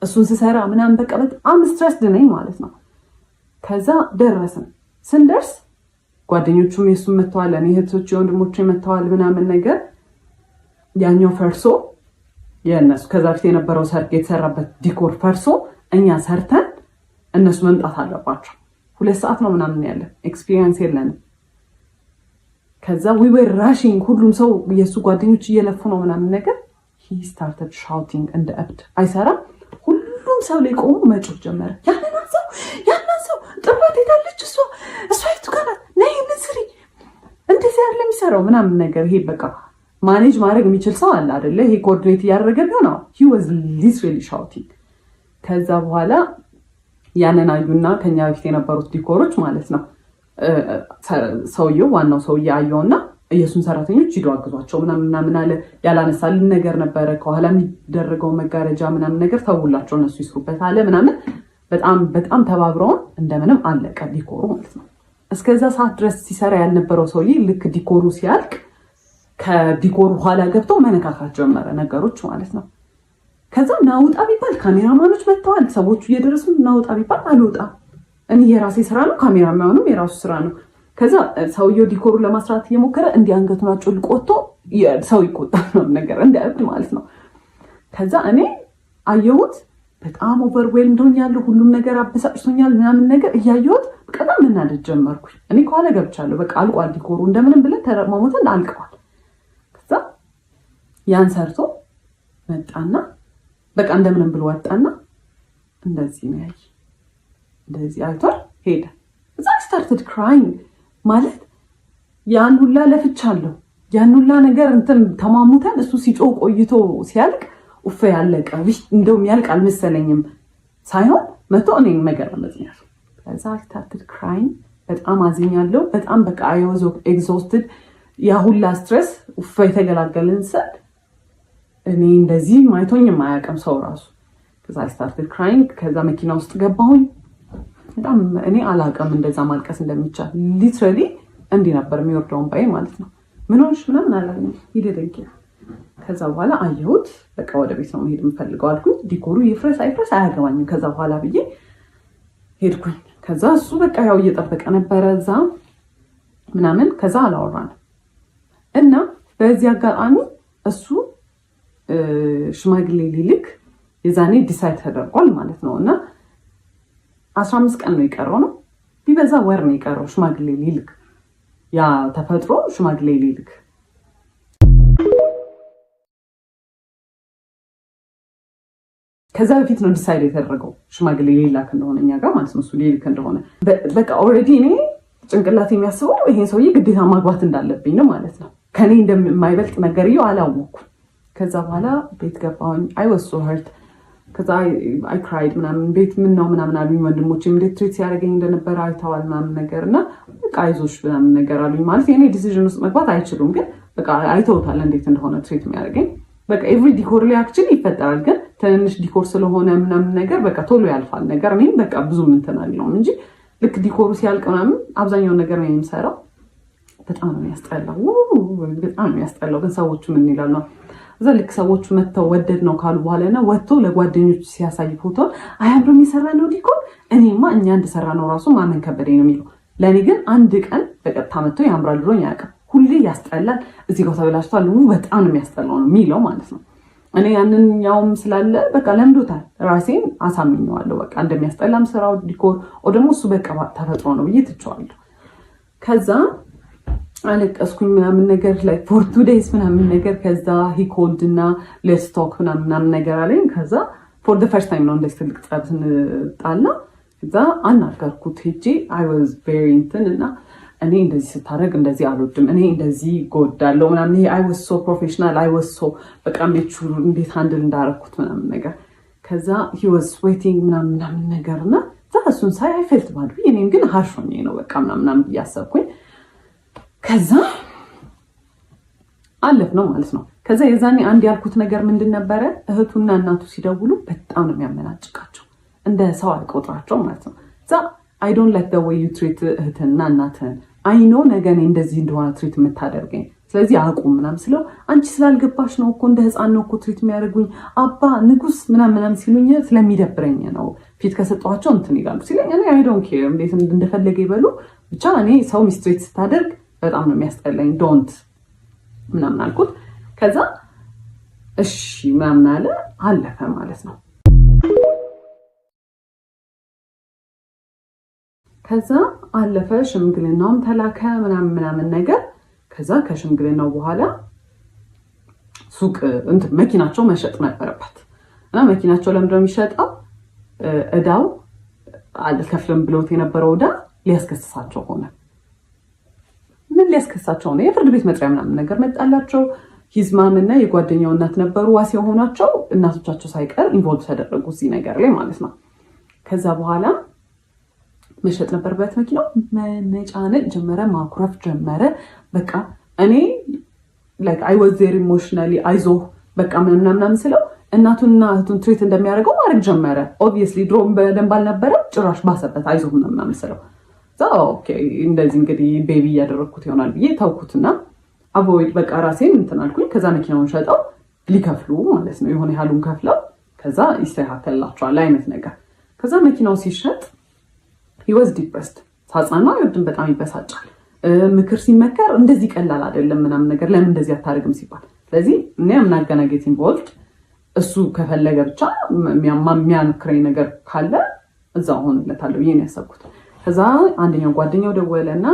እሱን ስሰራ ምናምን በቃ በጣም ስትረስድ ነኝ ማለት ነው። ከዛ ደረስን። ስንደርስ ጓደኞቹም የሱም መተዋል፣ እኔ እህቶች ወንድሞቼ መተዋል ምናምን ነገር ያኛው ፈርሶ የእነሱ ከዛ በፊት የነበረው ሰርግ የተሰራበት ዲኮር ፈርሶ እኛ ሰርተን እነሱ መምጣት አለባቸው። 2 ሰዓት ነው ምናምን ያለ ኤክስፒሪየንስ የለንም። ከዛ we were rushing ሁሉም ሰው የሱ ጓደኞች እየለፉ ነው ምናምን ነገር he started shouting እንደ እብድ አይሰራም። ሁሉም ሰው ላይ ቆሞ መጮህ ጀመረ። ያንን ሰው ጥባት ሄዳለች እሷ የቱ ጋር ናት ነይ ምስሪ እንደዚህ ያለ የሚሰራው ምናምን ነገር ይሄ በቃ ማኔጅ ማድረግ የሚችል ሰው አለ አይደለ? ይሄ ኮኦርዲኔት እያደረገ ቢሆን he was literally shouting። ከዛ በኋላ ያንን አዩና ከኛ በፊት የነበሩት ዲኮሮች ማለት ነው ሰውየው ዋናው ሰውዬ አየውና ኢየሱስን ሰራተኞች ሂዱ አግዟቸው ምናምን አለ። ያላነሳልን ነገር ነበረ ከኋላ የሚደረገው መጋረጃ ምናምን ነገር ተውላቸው እነሱ ይስሩበት አለ ምናምን። በጣም ተባብረውን እንደምንም አለቀ ዲኮሩ ማለት ነው። እስከዛ ሰዓት ድረስ ሲሰራ ያልነበረው ሰውዬ ልክ ዲኮሩ ሲያልቅ ከዲኮሩ ኋላ ገብተው መነካካት ጀመረ ነገሮች ማለት ነው። ከዛ ናውጣ ቢባል ካሜራማኖች መጥተዋል፣ ሰዎቹ እየደረሱ ናውጣ ቢባል አልወጣም። እኔ የራሴ ስራ ነው፣ ካሜራማኑም የራሱ ስራ ነው። ከዛ ሰውየው ዲኮሩን ለማስራት እየሞከረ እንዲህ አንገቱን አጮልቆ ወጥቶ ሰው ይቆጣል ነው ነገር እንደ እብድ ማለት ነው። ከዛ እኔ አየሁት በጣም ኦቨርዌልምድ ሆኛለሁ፣ ሁሉም ነገር አበሳጭቶኛል ምናምን ነገር እያየሁት በጣም መናደድ ጀመርኩኝ። እኔ ከኋላ ገብቻለሁ፣ በቃ አልቋል ዲኮሩ እንደምንም ብለን ተረማሞተን አልቀዋል። ከዛ ያን ሰርቶ መጣና በቃ እንደምንም ብሎ ወጣና እንደዚህ ነው ያይ እንደዚህ አይቷል ሄደ። እዛ started crying ማለት ያን ሁላ ለፍቻለሁ፣ ያን ሁላ ነገር እንትን ተማሙተን እሱ ሲጮህ ቆይቶ ሲያልቅ ኡፍ ያለቀ እንደውም ያልቅ አልመሰለኝም ሳይሆን መቶ እኔን መገረመኝ ነው። ከዛ started crying በጣም አዝኛለሁ። በጣም በቃ I was exhausted። ያ ሁላ ስትሬስ ኡፍ የተገላገልን ሰድ እኔ እንደዚህ ማይቶኝም አያውቅም ሰው ራሱ። ከዛ started crying። ከዛ መኪና ውስጥ ገባሁኝ። በጣም እኔ አላውቅም እንደዛ ማልቀስ እንደሚቻል። ሊትራሊ እንዲህ ነበር የሚወርደውን ባይ ማለት ነው። ምን ሆንሽ ምናምን አላለኝ ይደረግ። ከዛ በኋላ አየሁት በቃ ወደ ቤት ነው መሄድ የምፈልገው አልኩኝ። ዲኮሩ ይፍረስ አይፍረስ አያገባኝም ከዛ በኋላ ብዬ ሄድኩኝ። ከዛ እሱ በቃ ያው እየጠበቀ ነበረ እዛ ምናምን። ከዛ አላወራንም እና በዚህ አጋጣሚ እሱ ሽማግሌ ሊልክ የዛኔ ዲሳይድ ተደርጓል ማለት ነው። እና 15 ቀን ነው የቀረው ነው ቢበዛ ወር ነው የቀረው ሽማግሌ ሊልክ ያ ተፈጥሮ ሽማግሌ ሊልክ። ከዛ በፊት ነው ዲሳይድ የተደረገው ሽማግሌ ሊላክ እንደሆነ እኛ ጋር ማለት ነው እሱ ሊልክ እንደሆነ። በቃ ኦልሬዲ እኔ ጭንቅላት የሚያስበው ይሄን ሰውዬ ግዴታ ማግባት እንዳለብኝ ነው ማለት ነው። ከኔ እንደማይበልጥ ነገርየው አላወኩም። ከዛ በኋላ ቤት ገባሁኝ። I was so hurt። ከዛ I cried ምናምን ቤት ምን ነው ምናምን አሉኝ ወንድሞቼም እንዴት ትሪት ሲያደርገኝ እንደነበረ አይተዋል ምናምን ነገር እና በቃ አይዞሽ ምናምን ነገር አሉኝ። ማለት የኔ ዲሲዥን ውስጥ መግባት አይችሉም ግን በቃ አይተውታል እንዴት እንደሆነ ትሪት የሚያደርገኝ። በቃ ኤቭሪ ዲኮር ላይ አክቹሊ ይፈጠራል ግን ትንሽ ዲኮር ስለሆነ ምናምን ነገር በቃ ቶሎ ያልፋል ነገር። እኔም በቃ ብዙ እንትን አልለውም እንጂ ልክ ዲኮሩ ሲያልቅ ምናምን አብዛኛውን ነገር ነው የምሰራው። በጣም ነው የሚያስጠላው፣ በጣም ነው የሚያስጠላው። ግን ሰዎቹ ምን ይላሉ እዛ ልክ ሰዎቹ መተው ወደድ ነው ካሉ በኋላ እና ወጥቶ ለጓደኞቹ ሲያሳይ ፎቶ አያምሮ የሚሰራ ነው ዲኮር። እኔማ እኛ እንደሰራ ነው ራሱ ማመን ከበደኝ ነው የሚለው። ለእኔ ግን አንድ ቀን በቀጥታ መጥቶ ያምራል ብሎኝ አያውቅም። ሁሌ ያስጠላል፣ እዚህ ጋር ተበላሽቷል፣ በጣም ነው የሚያስጠላው ነው የሚለው ማለት ነው። እኔ ያንኛውም ስላለ በቃ ለምዶታል፣ ራሴን አሳምኘዋለሁ በቃ እንደሚያስጠላም ስራው ዲኮር ደግሞ እሱ በቃ ተፈጥሮ ነው ብዬ ትቼዋለሁ። ከዛ አለቀስኩኝ ምናምን ነገር ላይ ፎር 2 days ምናምን ነገር። ከዛ ሂ ኮልድ እና ሌትስ ቶክ ምናምን ነገር አለኝ። ከዛ ፎር ዘ ፈርስት ታይም ነው እንደዚህ ትልቅ ጸብ ስንጣላ። ከዛ አናገርኩት ሄጄ I was very እንትን እና እኔ እንደዚህ ስታደርግ እንደዚህ አልወድም፣ እኔ እንደዚህ ጎዳለው ምናምን። ይሄ I was so professional I was so በቃ እንዴት ሃንድል እንዳረኩት ምናምን ነገር። ከዛ he was sweating ምናምን ነገር እና እሱን ሳይ I felt bad። እኔም ግን harsh ሆኜ ነው በቃ ምናምን እያሰብኩኝ ከዛ አለፍ ነው ማለት ነው። ከዛ የዛኔ አንድ ያልኩት ነገር ምንድን ነበረ፣ እህቱና እናቱ ሲደውሉ በጣም ነው የሚያመናጭቃቸው፣ እንደ ሰው አይቆጥራቸው ማለት ነው። ዛ I don't like the way you treat እህትና እናትህን። I know ነገ እኔ እንደዚህ እንደሆነ ትሪት የምታደርገኝ ስለዚህ አቁም ምናምን ስለው አንቺ ስላልገባሽ ነው እኮ እንደ ህፃን ነው እኮ ትሪት የሚያደርጉኝ አባ ንጉስ ምናምን ሲሉኝ ስለሚደብረኝ ነው ፊት ከሰጠኋቸው እንትን ይላሉ ሲለኝ እኔ I don't care እንዴት እንደፈለገ ይበሉ ብቻ እኔ ሰው ሚስትሬት ስታደርግ በጣም ነው የሚያስጠላኝ ዶንት ምናምን አልኩት። ከዛ እሺ ምናምን አለ አለፈ ማለት ነው። ከዛ አለፈ ሽምግልናውም ተላከ ምናምን ነገር። ከዛ ከሽምግልናው በኋላ ሱቅ መኪናቸው መሸጥ ነበረበት እና መኪናቸው ለምንድነው የሚሸጠው? እዳው አልከፍልም ብሎት የነበረው እዳ ሊያስከስሳቸው ሆነ። ምን ሊያስከስሳቸው ነው? የፍርድ ቤት መጥሪያ ምናምን ነገር መጣላቸው። ሂዝማም እና የጓደኛው እናት ነበሩ ዋስ የሆኗቸው። እናቶቻቸው ሳይቀር ኢንቮልቭ ተደረጉ እዚህ ነገር ላይ ማለት ነው። ከዛ በኋላ መሸጥ ነበረበት መኪናው። መነጫነጭ ጀመረ፣ ማኩረፍ ጀመረ። በቃ እኔ I was there emotionally አይዞህ በቃ ምናምን ስለው እናቱንና እህቱን ትሪት እንደሚያደርገው ማድረግ ጀመረ። ኦብቪየስሊ ድሮም በደንብ አልነበረ፣ ጭራሽ ባሰበት። አይዞህ ምናምን ስለው ኦኬ እንደዚህ እንግዲህ ቤቢ እያደረግኩት ይሆናል ብዬ ታውኩትና አቮይድ በቃ ራሴን እንትን አልኩኝ። ከዛ መኪናውን ሸጠው ሊከፍሉ ማለት ነው የሆነ ያህሉን ከፍለው ከዛ ይስተካከልላቸዋል አይነት ነገር። ከዛ መኪናው ሲሸጥ he was depressed። ሳጽናና ይወድም በጣም ይበሳጫል። ምክር ሲመከር እንደዚህ ቀላል አይደለም ምናምን ነገር ለምን እንደዚህ አታደርግም ሲባል፣ ስለዚህ እኔ ምናገናጌት ኢንቮልቭድ እሱ ከፈለገ ብቻ የሚያምክረኝ ነገር ካለ እዛው ሆንለታለሁ ብዬ ነው ያሰብኩት። ከዛ አንደኛው ጓደኛው ደወለና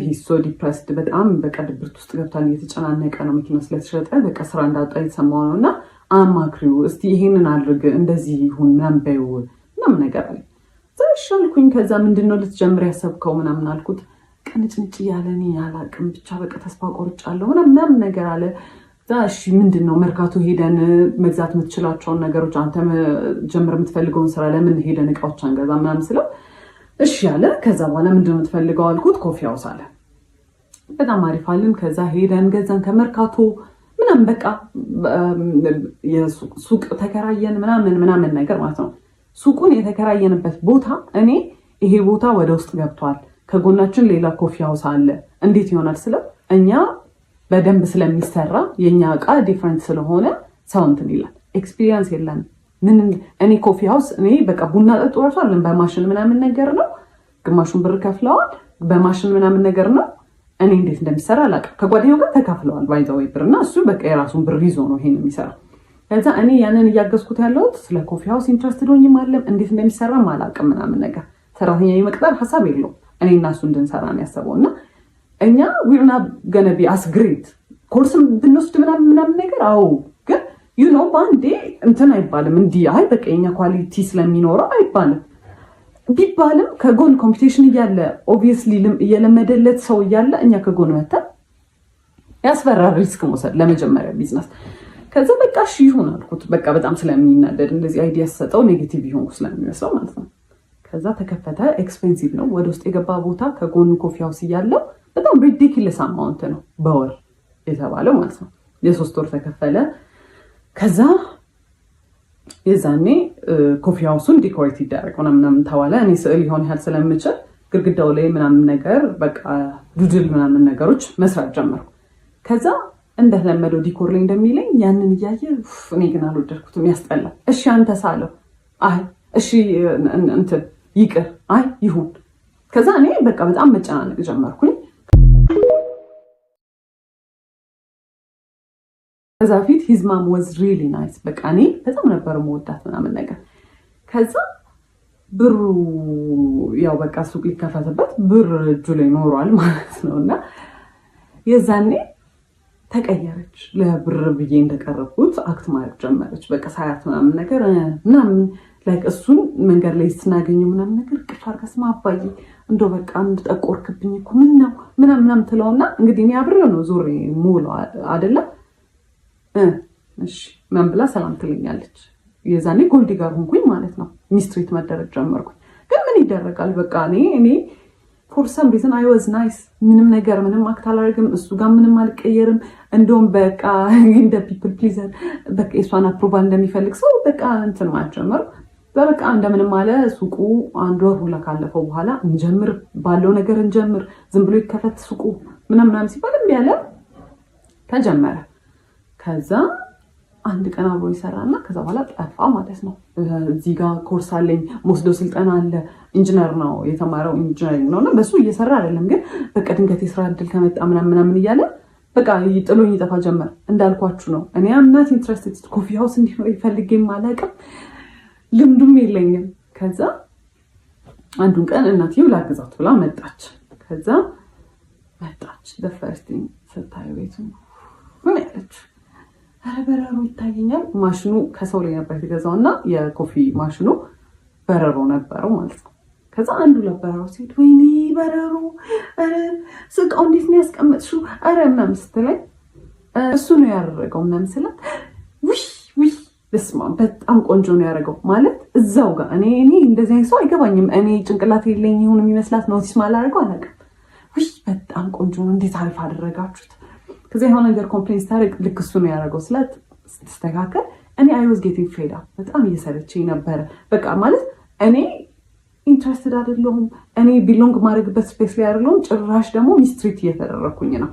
he's so depressed በጣም በቃ ድብርት ውስጥ ገብቷል፣ እየተጨናነቀ ነው መኪናው ስለተሸጠ በቃ ስራ እንዳጣ የተሰማው ነውና አማክሪው እስቲ ይሄንን አድርግ እንደዚህ ይሁን ምናምን በይው ምናምን ነገር አለ። ዛሻልኩኝ ከዛ ምንድነው ልትጀምር ያሰብከው ምናምን አልኩት። ቅንጭንጭ ያለ እኔ አላቅም ብቻ በቃ ተስፋ ቆርጫለሁ ምናምን ነገር አለ። እሺ ምንድነው መርካቶ ሄደን መግዛት የምትችላቸውን ነገሮች አንተ ጀምር የምትፈልገውን ስራ ለምን ሄደን እቃዎች አንገዛ ምናምን ስለው እሺ ያለ። ከዛ በኋላ ምንድነው የምትፈልገው አልኩት። ኮፊ ሃውስ አለ። በጣም አሪፍ አለን። ከዛ ሄደን ገዛን ከመርካቶ ምናምን በቃ የሱቅ ተከራየን ምናምን ነገር ማለት ነው። ሱቁን የተከራየንበት ቦታ እኔ ይሄ ቦታ ወደ ውስጥ ገብቷል፣ ከጎናችን ሌላ ኮፊ ሃውስ አለ፣ እንዴት ይሆናል ስለው እኛ በደንብ ስለሚሰራ የኛ እቃ ዲፍረንት ስለሆነ ሰው እንትን ይላል። ኤክስፒሪየንስ የለን ምን እኔ ኮፊ ሃውስ እኔ በቃ ቡና ጠጡ ራሷል በማሽን ምናምን ነገር ነው። ግማሹን ብር ከፍለዋል በማሽን ምናምን ነገር ነው። እኔ እንዴት እንደሚሰራ አላውቅም። ከጓደኛው ጋር ተካፍለዋል ባይዘው ብርና እሱ በቃ የራሱን ብር ይዞ ነው ይሄን የሚሰራ። ከዛ እኔ ያንን እያገዝኩት ያለሁት ስለ ኮፊ ሃውስ ኢንትረስትድ ሆኝም አለም እንዴት እንደሚሰራ አላውቅም ምናምን ነገር። ሰራተኛ የመቅጠር ሐሳብ የለውም። እኔ እና እሱ እንድንሰራ ነው ያሰበውና እኛ we're not gonna be as great ኮርስም ብንወስድ ምናምን ነገር አዎ፣ ግን ባንዴ እንትን አይባልም እንዲህ አይ በቃ የኛ ኳሊቲ ስለሚኖረው አይባልም። ቢባልም ከጎን ኮምፒቲሽን እያለ ኦብቪየስሊ እየለመደለት ሰው እያለ እኛ ከጎን መተን ያስፈራል ሪስክ መውሰድ ለመጀመሪያ ቢዝነስ። ከዛ በቃ እሺ ይሁን አልኩት። በቃ በጣም ስለሚናደድ እንደዚህ አይዲያ ሰጠው ኔጌቲቭ ይሆንኩ ስለሚመስለው ማለት ነው። ከዛ ተከፈተ። ኤክስፔንሲቭ ነው። ወደ ውስጥ የገባ ቦታ ከጎኑ ኮፊ ሃውስ እያለው በጣም ሪዲኩለስ አማውንት ነው በወር የተባለው ማለት ነው። የ3 ወር ተከፈለ። ከዛ የዛኔ ኮፊ ሃውሱን ዲኮሬት ይደረግ ምናምን ተባለ። እኔ ስዕል ይሆን ያህል ስለምችል ግድግዳው ላይ ምናምን ነገር በቃ ዱድል ምናምን ነገሮች መስራት ጀመርኩ። ከዛ እንደተለመደው ዲኮር ላይ እንደሚለኝ ያንን እያየ እኔ ግን አልወደድኩትም፣ ያስጠላል። እሺ አንተ ሳለው አይ እሺ እንትን ይቅር አይ ይሁን። ከዛ እኔ በቃ በጣም መጨናነቅ ጀመርኩኝ። ከዛ ፊት his mom was really nice በቃ እኔ በጣም ነበር የምወዳት ምናምን ነገር። ከዛ ብሩ ያው በቃ ሱቅ ሊከፈትበት ብር እጁ ላይ ኖሯል ማለት ነውና የዛኔ ተቀየረች። ለብር ብዬ እንደቀረብኩት አክት ማድረግ ጀመረች። በቃ ሳያት ምናምን ነገር ምናምን ላይክ እሱን መንገድ ላይ ስናገኘው ምናምን ነገር ቅፍ አድርጋ ስማ አባዬ እንደው በቃ እንድጠቆርክብኝ እኮ ምን ነው ምናምን ትለውና እንግዲህ እኔ አብሬው ነው ዞሬ ሙሉ አይደለም እሺ ምን ብላ ሰላም ትለኛለች። የዛኔ ጎልዲ ጋር ሆንኩኝ ማለት ነው። ሚስትሪት መደረግ ጀመርኩኝ። ግን ምን ይደረጋል በቃ እኔ for some reason I was nice ምንም አክት አላደርግም፣ እሱ ጋር ምንም አልቀየርም። እንደውም በቃ እንደ people pleaser በቃ እሷን አፕሮቫል እንደሚፈልግ ሰው በቃ እንትን ማለት ጀመርኩ። በቃ እንደምንም አለ ሱቁ 1 ወር ሁላ ካለፈው በኋላ እንጀምር ባለው ነገር እንጀምር፣ ዝም ብሎ ይከፈት ሱቁ ምናምን ሲባል እምቢ አለ። ተጀመረ። ከዛ አንድ ቀን አብሮ ይሰራና ከዛ በኋላ ጠፋ ማለት ነው። እዚህ ጋር ኮርስ አለኝ ወስዶ ስልጠና አለ። ኢንጂነር ነው የተማረው ኢንጂነሪንግ ነውና በሱ እየሰራ አይደለም፣ ግን በቃ ድንገት የስራ እድል ከመጣ ምናምን እያለ በቃ ጥሎኝ ይጠፋ ጀመር። እንዳልኳችሁ ነው እኔ አምናት ኢንትረስትድ ኮፊ ሃውስ እንዲኖር ይፈልጌም አላውቅም፣ ልምዱም የለኝም። ከዛ አንዱን ቀን እናትየው ላግዛት ብላ መጣች። ከዛ መጣች ደፈርስቲኝ ስታየው ቤቱ ምን ያለች በረሮ ይታየኛል። ማሽኑ ከሰው ላይ ነበር የተገዛው እና የኮፊ ማሽኑ በረሮ ነበረው ማለት ነው። ከዛ አንዱ ለበረሮ ሲሄድ ወይኔ በረሮ ስቃው እንዴት ነው ያስቀመጥሽው ምናምን ስትለኝ እሱ ነው ያደረገው ምናምን ስላት ውይ በስመ አብ በጣም ቆንጆ ነው ያደረገው ማለት እዛው ጋር እኔ እንደዚህ አይነት ሰው አይገባኝም። እኔ ጭንቅላት የለኝ ይሁን የሚመስላት ኖቲስ ማላደርገው አላውቅም። ውይ በጣም ቆንጆ ነው እንዴት አሪፍ አደረጋችሁት። ከዛ የሆነ ነገር ኮምፕሌን ስታደርግ ልክ እሱ ነው ያደረገው ስላት ስትስተካከል እኔ አይ ዋዝ ጌቲንግ ፌድ አፕ በጣም እየሰለቸኝ ነበረ። በቃ ማለት እኔ ኢንትረስትድ አይደለሁም፣ እኔ ቢሎንግ ማድረግበት ስፔስ ላይ አይደለሁም፣ ጭራሽ ደግሞ ሚስትሪት እየተደረኩኝ ነው።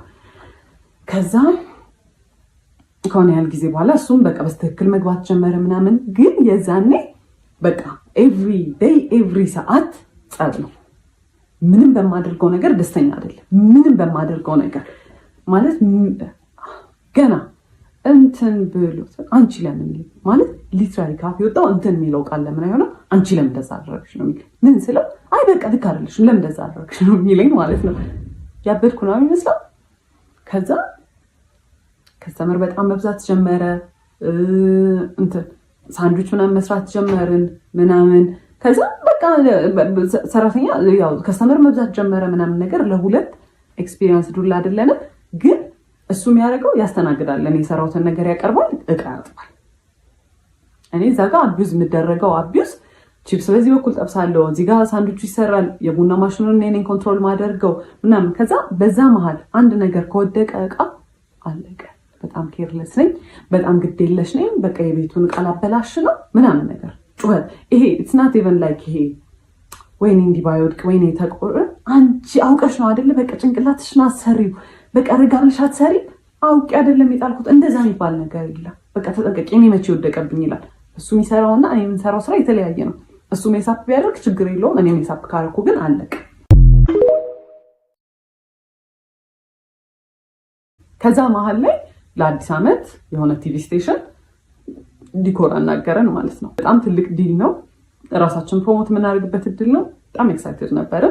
ከዛ ከሆነ ያህል ጊዜ በኋላ እሱም በቃ በስትክክል መግባት ጀመረ ምናምን። ግን የዛኔ በቃ ኤቭሪ ዴይ ኤቭሪ ሰዓት ጸብ ነው። ምንም በማደርገው ነገር ደስተኛ አይደለም። ምንም በማደርገው ነገር ማለት ገና እንትን ብሎ አንቺ ለምን ማለት ሊትራሊ ካፍ የወጣው እንትን የሚለው ቃል ለምን አይሆንም? አንቺ ለምን እንደዛ አደረግሽ ነው የሚል። ምን ስለው አይ በቃ ልክ አይደለሽም ለምን እንደዛ አደረግሽ ነው የሚለኝ ማለት ነው። ያበድኩ ነው የሚመስለው። ከዛ ከስተመር በጣም መብዛት ጀመረ። እንትን ሳንድዊች ምናምን መስራት ጀመርን ምናምን። ከዛ በቃ ሰራተኛ ያው ከስተመር መብዛት ጀመረ ምናምን ነገር ለሁለት ኤክስፒሪየንስ ዱላ አይደለንም። ግን እሱ የሚያደርገው ያስተናግዳል፣ እኔ የሰራሁትን ነገር ያቀርባል፣ እቃ ያጥባል። እኔ እዛ ጋር አቢዩዝ የምደረገው አቢዩዝ ቺፕስ በዚህ በኩል ጠብሳለሁ፣ እዚህ ጋር ሳንድዊቹ ይሰራል፣ የቡና ማሽኑን እኔ ኮንትሮል ማደርገው ምናምን። ከዛ በዛ መሀል አንድ ነገር ከወደቀ እቃ አለቀ። በጣም ኬርለስ ነኝ፣ በጣም ግዴለሽ ነኝ። በቃ የቤቱን እቃ ላበላሽ ነው ምናምን ነገር ጩኸት። ይሄ ኢትስ ናት ኢቨን ላይክ ይሄ ወይኔ እንዲህ ባይወድቅ ወይኔ ተቆረ አንቺ አውቀሽ ነው አይደለ? በቃ ጭንቅላትሽን አሰሪው በቃ ረጋ ብለሽ አትሰሪ። አውቄ አይደለም የጣልኩት እንደዛ የሚባል ነገር የለም። በቃ ተጠንቀቂ፣ እኔ መቼ ወደቀብኝ ይላል። እሱ የሚሰራውና እኔ የምንሰራው ስራ የተለያየ ነው። እሱ ሜሳፕ ቢያደርግ ችግር የለውም፣ እኔ ሜሳፕ ካረኩ ግን አለቅ። ከዛ መሀል ላይ ለአዲስ ዓመት የሆነ ቲቪ ስቴሽን ዲኮር አናገረን ማለት ነው። በጣም ትልቅ ዲል ነው። ራሳችን ፕሮሞት የምናደርግበት እድል ነው። በጣም ኤክሳይትድ ነበረ።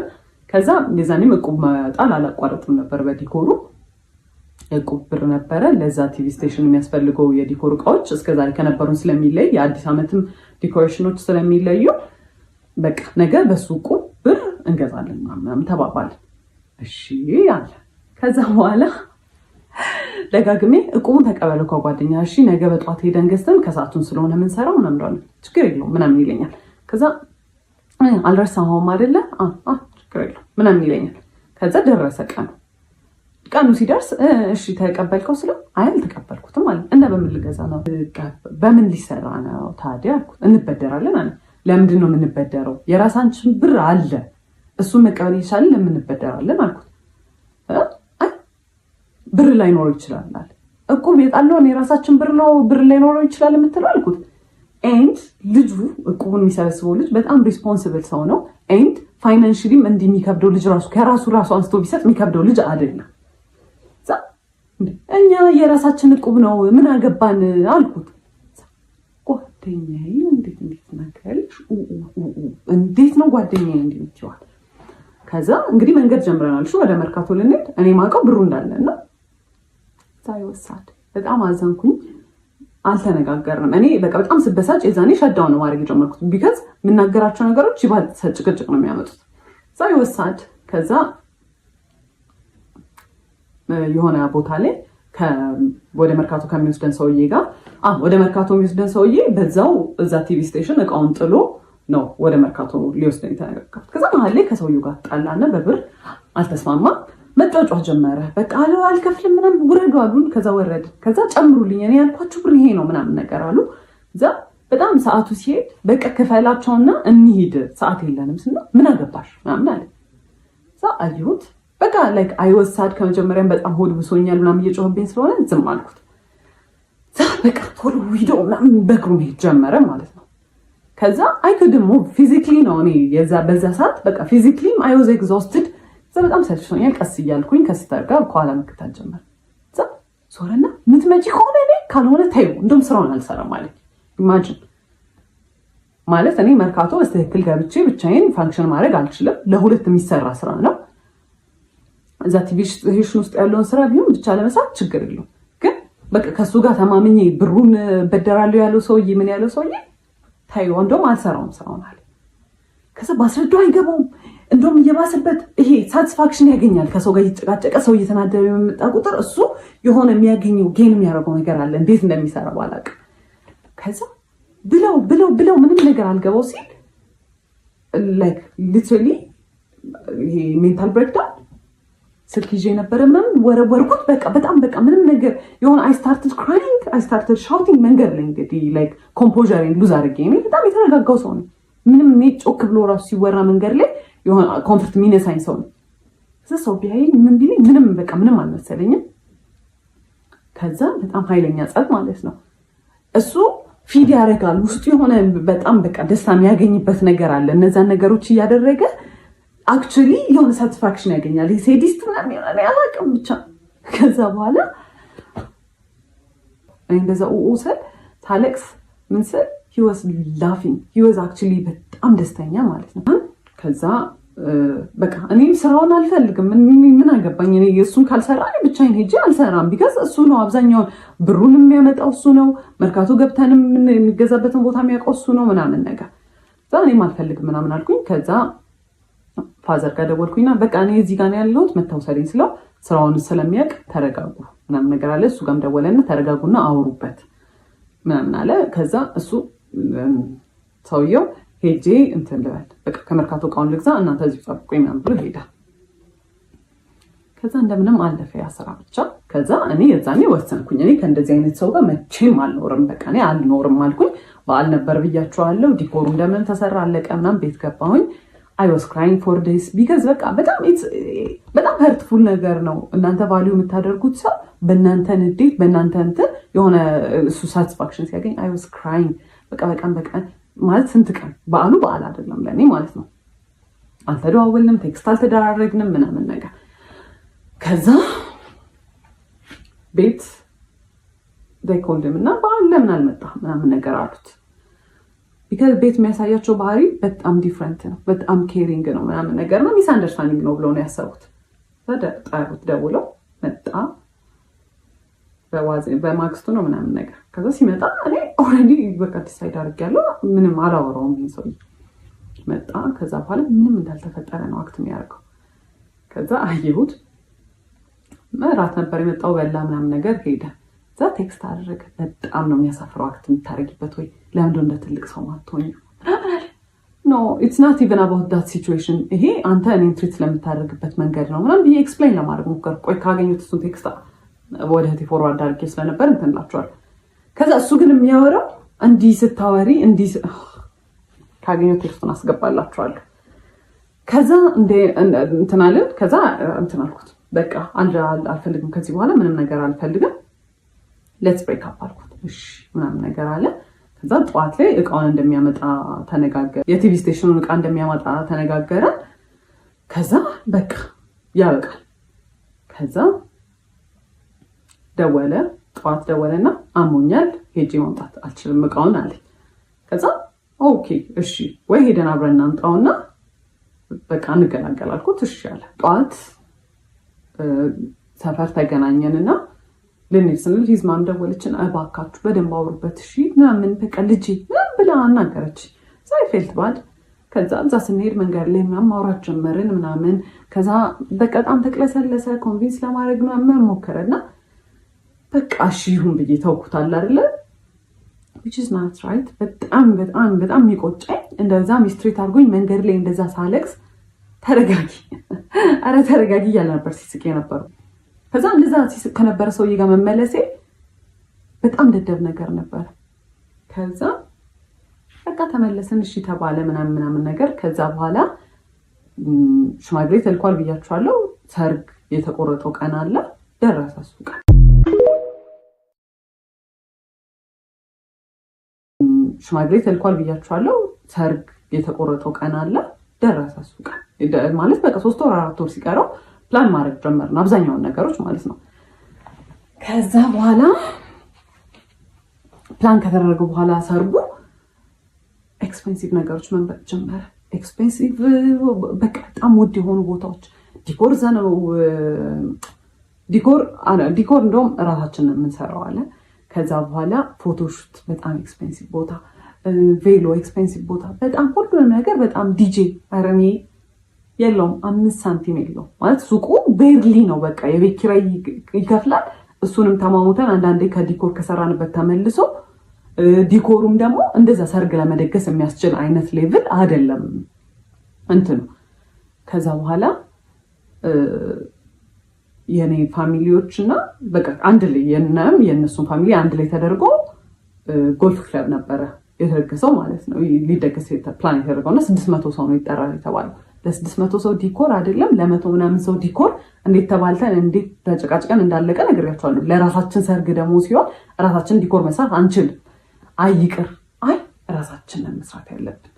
ከዛ የዛኔም እቁብ መጣል አላቋረጥም ነበር። በዲኮሩ እቁብ ብር ነበረ። ለዛ ቲቪ ስቴሽን የሚያስፈልገው የዲኮር እቃዎች እስከዛሬ ከነበሩን ስለሚለይ የአዲስ ዓመትም ዲኮሬሽኖች ስለሚለዩ በቃ ነገ በሱ እቁብ ብር እንገዛለን ምናምን ተባባልን። እሺ አለ። ከዛ በኋላ ደጋግሜ እቁቡን ተቀበለው ከጓደኛ። እሺ ነገ በጠዋት ሄደን ገዝተን ከሰዓቱን ስለሆነ የምንሰራው ምናምን ችግር የለውም ምናምን ይለኛል። ከዛ አልረሳኸውም አይደለ? ችግር የለውም ምናምን ይለኛል። ከዛ ደረሰ ቀኑ ሲደርስ እሺ ተቀበልከው ስለው አይ አልተቀበልኩትም አለ። እና በምን ልገዛ ነው? በምን ሊሰራ ነው ታዲያ አልኩት። እንበደራለን አለ። ለምንድን ነው የምንበደረው? የራሳችን ብር አለ፣ እሱን መቀበል ይቻላል፣ ለምን እንበደራለን አልኩት። ብር ላይኖረው ይችላል አለ። እቁብ የጣለውን የራሳችን ብር ነው፣ ብር ላይኖረው ይችላል የምትለው አልኩት። ኤንድ ልጁ እቁቡን የሚሰበስበው ልጅ በጣም ሪስፖንሲብል ሰው ነው። ኤንድ ፋይናንሽሊም እንዲህ የሚከብደው ልጅ ከራሱ አንስቶ ቢሰጥ የሚከብደው ልጅ አይደለም። እኛ የራሳችን እቁብ ነው ምን አገባን አልኩት። ጓደኛዬ እንዴት ናከልሽ? እንዴት ነው ጓደኛዬ እንዴት ይዋል? ከዛ እንግዲህ መንገድ ጀምረናል። ወደ መርካቶ ልንሄድ እኔ ማውቀው ብሩ እንዳለና ሳይወሳድ በጣም አዘንኩኝ። አልተነጋገርንም። እኔ በቃ በጣም ስበሳጭ የዛኔ ሸዳውን ነው ማድረግ የጀመርኩት። ቢካዝ የምናገራቸው ነገሮች ይባል ጭቅጭቅ ነው የሚያመጡት። ሳይወሳድ ከዛ የሆነ ቦታ ላይ ወደ መርካቶ ከሚወስደን ሰውዬ ጋር ወደ መርካቶ የሚወስደን ሰውዬ በዛው እዛ ቲቪ ስቴሽን እቃውን ጥሎ ነው ወደ መርካቶ ሊወስደን የተነጋገርኩት። ከዛ መሀል ላይ ከሰውዬው ጋር ጣላና በብር አልተስማማም። መጫጫህ ጀመረ። በቃ አልከፍልም ምናምን ውረዱ አሉን። ከዛ ወረድን። ከዛ ጨምሩልኝ እኔ ያልኳችሁ ብር ይሄ ነው ምናምን ነገር አሉ። እዛ በጣም ሰዓቱ ሲሄድ በቃ ክፈላቸውና እንሂድ ሰዓት የለንም ስና ምን አገባሽ ምናምን አለ። እዛ አየሁት። በቃ አይወሳድ ከመጀመሪያም በጣም ሆድ ብሶኛል ምናምን እየጮህብኝ ስለሆነ ዝም አልኩት። በቃ ቶሎ ሂዶ ምናምን በእግሩ መሄድ ጀመረ ማለት ነው። ከዛ አይከድሞ ፊዚክሊ ነው እኔ በዛ ሰዓት በቃ ፊዚክሊም አይ ዋዝ ኤግዞስትድ። በጣም ሰልችቶኛል። ቀስ እያልኩኝ ከሲስተር ጋር ከኋላ መከታተል ጀመር። ዞረና ምትመጪ ከሆነ እኔ ካልሆነ ተይው እንደውም ስራውን አልሰራም ማለት ኢማጂን ማለት እኔ መርካቶ በስትክክል ገብቼ ብቻዬን ፋንክሽን ማድረግ አልችልም። ለሁለት የሚሰራ ስራ ነው። እዛ ቲቪ ስቴሽን ውስጥ ያለውን ስራ ቢሆን ብቻ ለመስራት ችግር የለውም። ግን በቃ ከሱ ጋር ተማምኜ ብሩን በደራለሁ ያለው ሰውዬ ምን ያለው ሰውዬ ተይው እንደውም አልሰራውም ስራውን አለ። ከዛ ባስረዳው አይገባውም። እንደውም እየባሰበት ይሄ ሳቲስፋክሽን ያገኛል። ከሰው ጋር እየተጨቃጨቀ ሰው እየተናደረ የመጣ ቁጥር እሱ የሆነ የሚያገኘው ጌን የሚያደርገው ነገር አለ። እንዴት እንደሚሰራ ባላውቅም ከዛ ብለው ምንም ነገር አልገባው ሲል ላይክ ሊትራሊ ይሄ ሜንታል ብሬክዳውን ስልክ ይዤ ነበረ ምናምን ወረወርኩት። በጣም ምንም ነገር የሆነ አይ ስታርትድ ክራይንግ አይ ስታርትድ ሻውቲንግ መንገድ ላይ እንግዲህ ላይክ ኮምፖዘሬን ሉዝ አድርጌ እኔ በጣም የተረጋጋው ሰው ነው። ምንም እኔ ጮክ ብሎ ራሱ ሲወራ መንገድ ላይ የሆነ ኮንፈርት የሚነሳኝ ሰው ነው። እዛ ሰው ቢያየኝ ምን ቢለኝ ምንም አልመሰለኝም። ከዛ በጣም ኃይለኛ ጸብ ማለት ነው። እሱ ፊድ ያደርጋል ውስጡ የሆነ በጣም ደስታ የሚያገኝበት ነገር አለ። እነዛን ነገሮች እያደረገ አክቹዋሊ የሆነ ሳቲስፋክሽን ያገኛል። ሴዲስት ምናምን እኔ አላውቅም ብቻ። ከዛ በኋላ እኔ እንደዛ ስል ታለቅስ ምን ስል he was laughing he was actually በጣም ደስተኛ ማለት ነው። ከዛ በቃ እኔም ስራውን አልፈልግም ምን አገባኝ እኔ እሱን ካልሰራ እኔ ብቻዬን ሄጄ አልሰራም። ቢካዝ እሱ ነው አብዛኛውን ብሩን የሚያመጣው እሱ ነው። መርካቶ ገብተንም የሚገዛበትን ቦታ የሚያውቀው እሱ ነው ምናምን ነገር። ከዛ እኔም አልፈልግም ምናምን አልኩኝ። ከዛ ፋዘር ጋር ደወልኩኝና በቃ እኔ እዚህ ጋር ነው ያለሁት መታወሰልኝ ስለው ስራውን ስለሚያውቅ ተረጋጉ ምናምን ነገር አለ። እሱ ጋርም ደወለና ተረጋጉና አውሩበት ምናምን አለ። ከዛ እሱ ሰውየው ሄጄ እንትን ልበል በቃ ከመርካቶ እቃውን ልግዛ እናንተ እዚህ ጠብቁኝ ምናምን ብሎ ሄዳ። ከዛ እንደምንም አለፈ ያ ስራ ብቻ። ከዛ እኔ የዛኔ ወሰንኩኝ እኔ ከእንደዚህ አይነት ሰው ጋር መቼም አልኖርም። በቃ እኔ አልኖርም አልኩኝ። በዓል ነበር ብያቸዋለሁ። ዲኮሩ እንደምን ተሰራ አለቀ ምናምን ቤት ገባሁኝ። I was crying for this because በቃ በጣም hurtful ነገር ነው። እናንተ ቫልዩ የምታደርጉት ሰው በእናንተ ንዴት በእናንተ እንትን የሆነ እሱ ሳቲስፋክሽን ሲያገኝ I was crying በቀን ማለት ስንት ቀን በዓል አይደለም ለእኔ ማለት ነው። አልተደዋወልንም፣ ቴክስት አልተደራረግንም ምናምን ነገር። ከዛ ቤት እና በዓል ለምን አልመጣም ምናምን ነገር አሉት። ቢካዝ ቤት የሚያሳያቸው ባህሪ በጣም ዲፍረንት ነው። በጣም ኬሪንግ ነው ምናምን ነገር ነው። ሚስ አንደርስታንዲንግ ነው ብለው ነው ያሰቡት። ጠሩት፣ ደውለው መጣ። በማግስቱ ነው ምናምን ነገር። ከዛ ሲመጣ እኔ ኦልሬዲ በቃ ዲሳይድ አድርጌያለሁ። ምንም አላወራውም። ይሄን ሰው መጣ። ከዛ በኋላ ምንም እንዳልተፈጠረ ነው አክት የሚያደርገው። ከዛ አየሁት። እራት ነበር የመጣው፣ በላ ምናምን ነገር ሄደ። እዛ ቴክስት አደረገ። በጣም ነው የሚያሳፍረው አክት የምታደርጊበት ወይ ለምንድን እንደ ትልቅ ሰው ማትሆኝ ኖ ኢትስ ናት ኢቨን አባውት ዳት ሲቹዌሽን። ይሄ አንተ እኔን ትሪት ስለምታደርግበት መንገድ ነው ምናምን ብዬ ኤክስፕሌን ለማድረግ ሞከር። ቆይ ካገኙት እሱን ቴክስት ወደ እህቴ ፎርዋርድ አድርጌ ስለነበር እንትን እላቸዋለሁ። ከዛ እሱ ግን የሚያወራው እንዲህ ስታወሪ እንዲህ ካገኙት ቴክስቱን አስገባላቸዋለሁ። ከዛ እንትን አለን። ከዛ እንትን አልኩት በቃ አልፈልግም ከዚህ በኋላ ምንም ነገር አልፈልግም ሌትስ ብሬክ አፕ አልኩት። እሺ ምናምን ነገር አለ። ከዛ ጠዋት ላይ እቃውን እንደሚያመጣ ተነጋገረ። የቲቪ ስቴሽኑን እቃ እንደሚያመጣ ተነጋገረ። ከዛ በቃ ያበቃል። ከዛ ጠዋት ደወለና አሞኛል ሄጄ ማምጣት አልችልም እቃውን አለ። ከዛ ኦኬ እሺ ወይ ሄደን አብረን እናምጣውና በቃ እንገላገል አልኩት። እሺ አለ። ጠዋት ሰፈር ተገናኘንና ልንሄድ ስንል ሂዝማም ደወለችን። እባካችሁ በደንብ አውሩበት እሺ ምናምን በቃ ልጄ ምናምን ብላ አናገረች። ሳይፌልት ባድ። ከዛ እዛ ስንሄድ መንገድ ላይ ምናምን ማውራት ጀመርን ምናምን። ከዛ በጣም ተቅለሰለሰ። ኮንቪንስ ለማድረግ ምናምን ሞከረና በቃ እሺ ይሁን ብዬ ተውኩታል አይደለ which is not right። በጣም የሚቆጨኝ እንደዛ ሚስትሪት አድርጎኝ መንገድ ላይ እንደዛ ሳለቅስ ተረጋጊ አረ ተረጋጊ እያለ ነበር ሲስቅ የነበረው። ከዛ እንደዛ ሲስቅ ከነበረ ሰውዬ ጋር መመለሴ በጣም ደደብ ነገር ነበር። ከዛ በቃ ተመለስን እሺ ተባለ ምናምን ነገር። ከዛ በኋላ ሽማግሌ ተልኳል ብያችኋለሁ። ሰርግ የተቆረጠው ቀን አለ። ደረሰ እሱ ቀን ሽማግሌ ተልኳል ብያችኋለሁ። ሰርግ የተቆረጠው ቀን አለ፣ ደረሰ እሱ ቀን ማለት በቃ 3 ወር 4 ወር ሲቀረው ፕላን ማድረግ ጀመርን አብዛኛውን ነገሮች ማለት ነው። ከዛ በኋላ ፕላን ከተደረገ በኋላ ሰርጉ ኤክስፔንሲቭ ነገሮች መምረጥ ጀመረ። ኤክስፔንሲቭ በቃ በጣም ውድ የሆኑ ቦታዎች ዲኮር ዘነው ዲኮር እንደውም እራሳችንን የምንሰራው አለ። ከዛ በኋላ ፎቶሹት በጣም ኤክስፔንሲቭ ቦታ፣ ቬሎ ኤክስፔንሲቭ ቦታ፣ በጣም ሁሉንም ነገር በጣም ዲጄ አረኔ የለውም 5 ሳንቲም የለውም ማለት ሱቁ ቤርሊ ነው። በቃ የቤት ኪራይ ይከፍላል። እሱንም ተማሙተን አንዳንዴ ከዲኮር ከሰራንበት ተመልሶ ዲኮሩም ደግሞ እንደዛ ሰርግ ለመደገስ የሚያስችል አይነት ሌቭል አይደለም እንትኑ። ከዛ በኋላ የኔ ፋሚሊዎች እና በቃ አንድ ላይ የእነሱን ፋሚሊ አንድ ላይ ተደርጎ ጎልፍ ክለብ ነበረ የተደገሰው ማለት ነው። ሊደገስ ፕላን የተደረገው እና 600 ሰው ነው ይጠራል የተባለው። ለ600 ሰው ዲኮር አይደለም ለ100 ምናምን ሰው ዲኮር እንዴት ተባልተን እንዴት ተጨቃጭቀን እንዳለቀ ነግሬያቸዋለሁ። ለራሳችን ሰርግ ደግሞ ሲሆን ራሳችን ዲኮር መስራት አንችል። አይቅር አይ ራሳችንን መስራት ያለብን።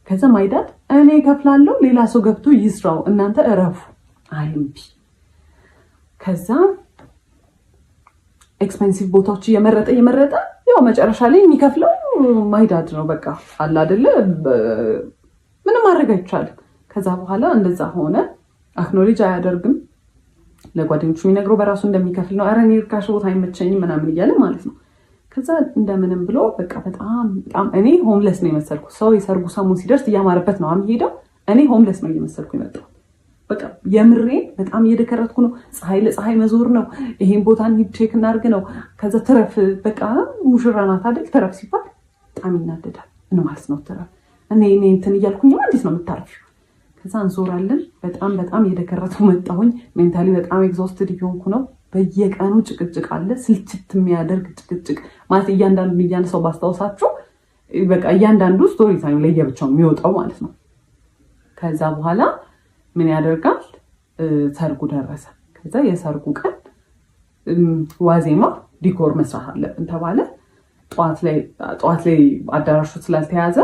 ከዛ ማይዳድ እኔ ከፍላለሁ ሌላ ሰው ገብቶ ይስራው እናንተ እረፉ አይምቢ። ከዛ ኤክስፔንሲቭ ቦታዎች እየመረጠ ያው መጨረሻ ላይ የሚከፍለው ማይዳድ ነው። በቃ አለ አይደለ ምንም ማድረግ አይቻልም። ከዛ በኋላ እንደዛ ሆነ። አክኖሌጅ አያደርግም። ለጓደኞቹ የሚነግረው በራሱ እንደሚከፍል ነው። ኧረ እኔ ርካሽ ቦታ አይመቸኝም ምናምን እያለ ማለት ነው። ከዛ እንደምንም ብሎ በቃ በጣም እኔ ሆምለስ ነው የመሰልኩት። ሰው የሰርጉ ሰሞን ሲደርስ እያማረበት ነው የሚሄደው። እኔ ሆምለስ ነው እየመሰልኩ የመጣው። በቃ የምሬን በጣም እየደከረትኩ ነው። ፀሐይ ለፀሐይ መዞር ነው። ይሄን ቦታ እንሂድ ቼክ እናድርግ ነው። ከዛ ትረፍ በቃ ሙሽራ ናት አይደል? ትረፍ ሲባል በጣም ይናደዳል። ምን ማለት ነው ትረፍ? እኔ እንትን እያልኩኝ እንዴት ነው የምታርፊው? ከዛ እንዞራለን። በጣም እየደከረትኩ መጣሁኝ። ሜንታሊ በጣም ኤግዞስትድ እየሆንኩ ነው። በየቀኑ ጭቅጭቅ አለ። ስልችት የሚያደርግ ጭቅጭቅ ማለት እያንዳንዱ ሰው ባስታውሳችሁ በቃ እያንዳንዱ ስቶሪ ታይም ለየብቻው የሚወጣው ማለት ነው። ከዛ በኋላ ምን ያደርጋል? ሰርጉ ደረሰ። ከዛ የሰርጉ ቀን ዋዜማ ዲኮር መስራት አለብን ተባለ። ጠዋት ላይ አዳራሹ ስላልተያዘ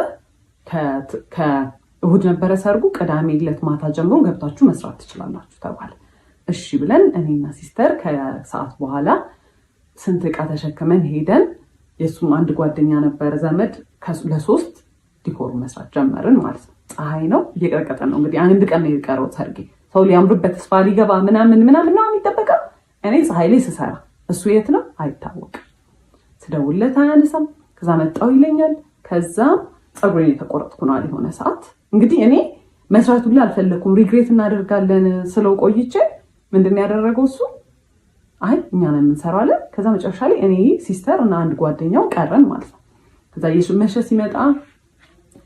ከእሁድ ነበረ ሰርጉ። ቅዳሜ ዕለት ማታ ጀምሮ ገብታችሁ መስራት ትችላላችሁ ተባለ። እሺ ብለን እኔና ሲስተር ከሰዓት በኋላ ስንት ዕቃ ተሸክመን ሄደን የሱም አንድ ጓደኛ ነበረ ዘመድ ለ3 ዲኮር መስራት ጀመርን ማለት ነው። ፀሐይ ነው እየቀረቀጠ ነው እንግዲህ አንድ ቀን ነው የቀረው ሰርጌ። ሰው ሊያምርበት ተስፋ ሊገባ ምናምን ነው የሚጠበቀው። እኔ ፀሐይ ላይ ስሰራ እሱ የት ነው አይታወቅም። ስደውልለት አያነሳም። ከዛ መጣው ይለኛል። ከዛ ፀጉሬን የተቆረጥኩ ነው የሆነ ሰዓት እንግዲህ እኔ መስራት ሁሉ አልፈለኩም። ሪግሬት እናደርጋለን ስለው ቆይቼ ምንድን ያደረገው እሱ አይ እኛ ነን የምንሰራው አለ። ከዛ መጨረሻ ላይ እኔ ሲስተር እና አንድ ጓደኛው ቀረን ማለት ነው። ከዛ የሽመሸ ሲመጣ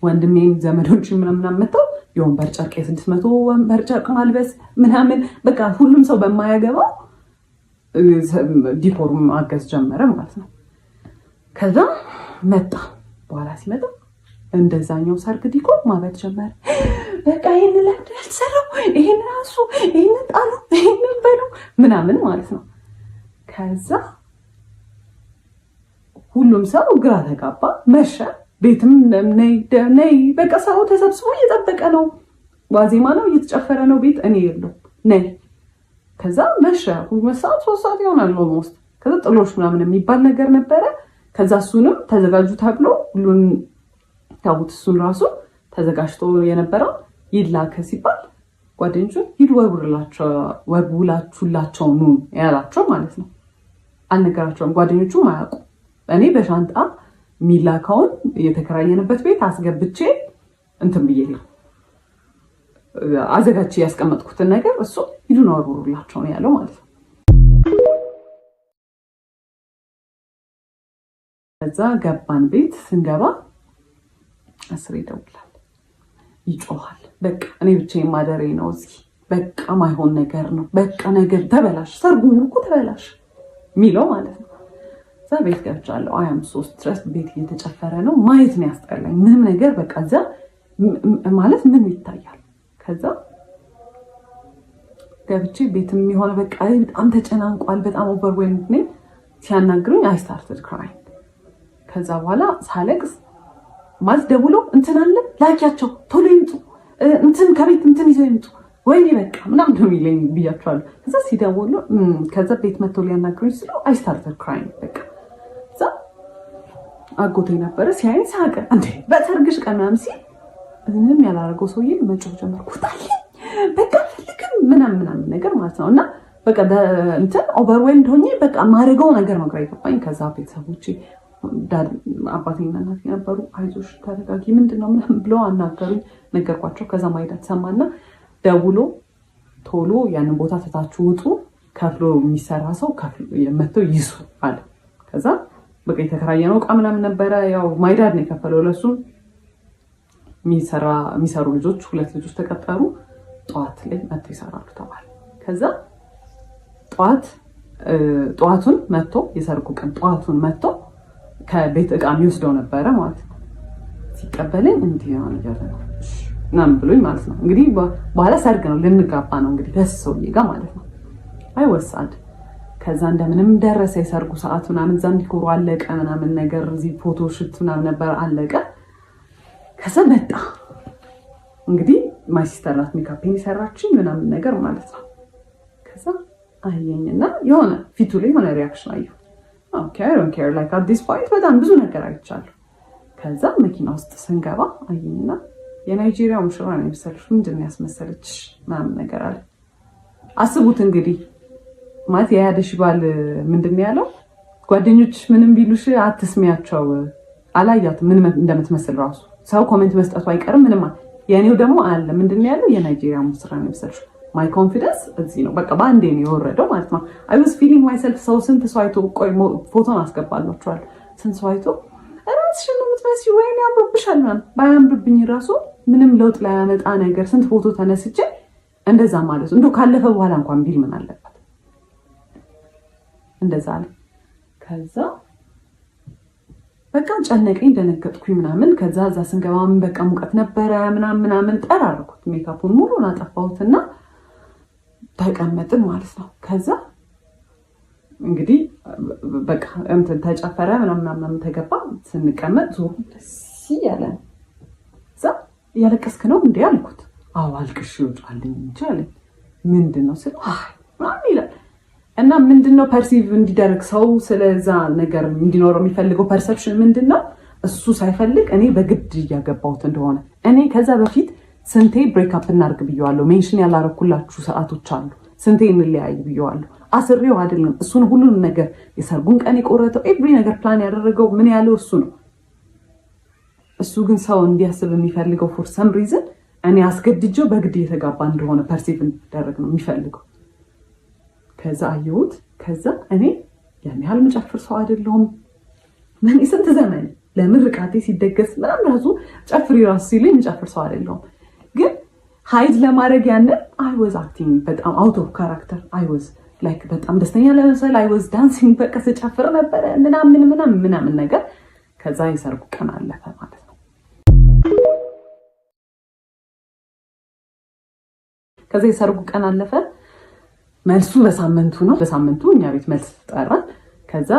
ወንድሜም ዘመዶች ምናምን መጥተው የወንበር ጨርቅ 600 ወንበር ጨርቅ ማልበስ ምናምን በቃ ሁሉም ሰው በማያገባው ዲኮር ማገዝ ጀመረ ማለት ነው። ከዛ መጣ በኋላ ሲመጣ እንደዛኛው ሰርግ ዲኮር ማበድ ጀመረ። በቃ ይሄን ለምን ያልሰራው ይሄን ራሱ ይሄን ጣሉ ይሄን በሉ ምናምን ማለት ነው። ከዛ ሁሉም ሰው ግራ ተጋባ። መሸ። ቤትም ነይ በቃ ሰው ተሰብስቦ እየጠበቀ ነው። ዋዜማ ነው እየተጨፈረ ነው። ቤት እኔ የለው ነይ። ከዛ መሸ። 2 ሰዓት 3 ሰዓት ይሆናል ኦልሞስት። ከዛ ጥሎሽ ምናምን የሚባል ነገር ነበረ። ከዛ እሱንም ተዘጋጁ ተብሎ ሁሉን ታውት እሱን ራሱ ተዘጋጅቶ የነበረው ይላከ ሲባል ጓደኞቹ ሂድ ወጉላችሁላቸው ኑ ያላቸው ማለት ነው። አልነገራቸውም። ጓደኞቹም አያውቁ። እኔ በሻንጣ ሚላካውን የተከራየንበት ቤት አስገብቼ እንትን ብዬ አዘጋጅቼ ያስቀመጥኩትን ነገር እሱ ሂዱን ወጉላቸው ነው ያለው ማለት ነው። ከዛ ገባን። ቤት ስንገባ 10 ይደውላል፣ ይጮሃል። በቃ እኔ ብቻዬን ማደሬ ነው እዚህ። በቃ ማይሆን ነገር ነው። በቃ ነገር ተበላሽ፣ ሰርጉ እኮ ተበላሽ ሚለው ማለት ነው። እዛ ቤት ገብቻለሁ። 3 ድረስ ቤት እየተጨፈረ ነው። ማየት ነው ያስጠላኝ። ምንም ነገር በቃ እዛ ማለት ምን ይታያል። ከዛ ገብቼ ቤትም የሆነ በቃ በጣም ተጨናንቋል። በጣም ኦቨርዌልምድ ነኝ። ሲያናግሩኝ አይ ስታርትድ ክራይንግ። ከዛ በኋላ ሳለቅስ ማለት ደውሎ እንትን አለ ላኪያቸው ቶሎ ይምጡ እንትን ከቤት እንትን ይዘው ይምጡ ወይ በቃ ምናምን ነው የሚለኝ ብያቸዋለሁ። ከዛ ሲደውሉ ከዛ ቤት መጥቶ ሊያናግሩኝ ስለው አይ ስታርትድ ክራይንግ በቃ እዛ አጎቴ ነበረ ሲያይኝ ሳቀ። እንዴ በሰርግሽ ቀን ምናምን ሲል ምንም ያላረገው ሰውዬ መጮህ ጀመርኩት በቃ ፈልግም ምናምን ነገር ማለት ነው። እና በቃ እንትን ኦቨርዌልድ ሆኜ በቃ ማድረገው ነገር ነው ግራ የገባኝ። ከዛ ቤተሰቦቼ አባቴና እናቴ ነበሩ አይዞሽ ተረጋጊ ምንድነው ምናምን ብለው አናገሩኝ። ነገርኳቸው። ከዛ ማይዳት ሰማና ደውሎ ቶሎ ያንን ቦታ ትታችሁ ውጡ ከፍሎ የሚሰራ ሰው መጥተው ይሱ አለ። ከዛ በቃ የተከራየነው ዕቃ ምናምን ነበረ። ያው ማይዳድ ነው የከፈለው ለሱም። የሚሰሩ ልጆች 2 ልጆች ተቀጠሩ። ጠዋት ላይ መጥተው ይሰራሉ ተባለ። ከዛ ጠዋቱን መጥቶ የሰርጉ ቀን ጠዋቱን መጥቶ ከቤት ዕቃ የሚወስደው ነበረ ማለት ነው። ሲቀበለኝ እንዲህ ነው ያለው ምናምን ብሎኝ ማለት ነው። እንግዲህ በኋላ ሰርግ ነው ልንጋባ ነው እንግዲህ ከዚህ ሰውዬ ጋር ማለት ነው። አይወሳድ ከዛ እንደምንም ደረሰ የሰርጉ ሰዓት ምናምን እዛ እንዲኮሩ አለቀ ምናምን ነገር እዚህ ፎቶ ሽት ምናምን ነበር አለቀ። ከዛ መጣ እንግዲህ ማይ ሲስተር ናት ሜካፕን የሰራችኝ ምናምን ነገር ማለት ነው። ከዛ አየኝና የሆነ ፊቱ ላይ የሆነ ሪያክሽን አየሁ። ኦኬ አይ ዶንት ኬር ላይክ አት ዲስ ፖይንት በጣም ብዙ ነገር አይቻለሁ። ከዛ መኪና ውስጥ ስንገባ አየኝና የናይጄሪያ ሙሽራ ነው የመሰለሽ ምንድን ነው ያስመሰለችሽ ምናምን ነገር አለ። አስቡት እንግዲህ ማለት የያደሽ ባል ምንድን ነው ያለው? ጓደኞችሽ ምንም ቢሉሽ አትስሚያቸው አላያትም ምን እንደምትመስል ራሱ ሰው ኮሜንት መስጠቱ አይቀርም ምንም። የኔው ደግሞ አለ ምንድን ነው ያለው? የናይጄሪያ ሙሽራ ነው የመሰለሽ። ማይ ኮንፊደንስ እዚህ ነው በቃ በአንዴ ነው የወረደው ማለት ነው። አይ ዋዝ ፊሊንግ ማይሰልፍ ሰው ስንት ሰው አይቶ ቆይ ፎቶን አስገባላችኋል። ስንት ሰው አይቶ ራስሽን ነው የምትመስዪው ወይኔ ያምርብሻል ምናምን ባያምርብኝ ራሱ ምንም ለውጥ ላያመጣ ነገር ስንት ፎቶ ተነስቼ እንደዛ ማለት ነው። እንደው ካለፈ በኋላ እንኳን ቢል ምን አለበት እንደዛ አለ። ከዛ በቃ ጨነቀኝ ደነገጥኩኝ ምናምን። ከዛ እዛ ስንገባም በቃ ሙቀት ነበረ ምናምን ጠራርኩት ሜካፑን ሙሉን አጠፋሁትና ተቀመጥን ማለት ነው። ከዛ እንግዲህ በቃ እንትን ተጨፈረ ምናምን ተገባ። ስንቀመጥ ዞር ደስ ያለ እዛ እያለቀስክ ነው እንዴ አልኩት። አዎ አልቅሽ ይወጣልኝ እንጂ አለኝ። ምንድነው ስለ ምናምን ይላል። እና ምንድነው ፐርሲቭ እንዲደረግ ሰው ስለዛ ነገር እንዲኖረው የሚፈልገው ፐርሰፕሽን ምንድነው? እሱ ሳይፈልግ እኔ በግድ እያገባሁት እንደሆነ እኔ ከዛ በፊት ስንቴ ብሬክአፕ እናርግ ብየዋለሁ። ሜንሽን ያላረኩላችሁ ሰዓቶች አሉ። ስንቴ እንለያይ ብየዋለሁ። አስሬው አይደለም እሱን ሁሉንም ነገር የሰርጉን ቀን የቆረጠው ኤቭሪ ነገር ፕላን ያደረገው ምን ያለው እሱ ነው። እሱ ግን ሰው እንዲያስብ የሚፈልገው ፎር ሰም ሪዝን እኔ አስገድጀው በግድ የተጋባ እንደሆነ ፐርሲቭ እንዲደረግ ነው የሚፈልገው። ከዛ አየሁት። ከዛ እኔ ያን ያህል መጨፍር ሰው አይደለሁም። ምን ስንት ዘመን ለምርቃቴ ሲደገስ ምናምን ራሱ ጨፍሪ ራሱ ሲለኝ መጨፍር ሰው አይደለሁም። ግን ሃይድ ለማድረግ ያንን አይ ዋዝ አክቲንግ በጣም አውት ኦፍ ካራክተር አይ ዋዝ ላይክ በጣም ደስተኛ ለመሰል አይ ዋዝ ዳንሲንግ በቃ ስጨፍር ነበረ ምናምን ነገር። ከዛ የሰርጉ ቀን አለፈ ማለት ነው። ከዛ የሰርጉ ቀን አለፈ። መልሱ በሳምንቱ ነው። በሳምንቱ እኛ ቤት መልስ ተጠራን። ከዛ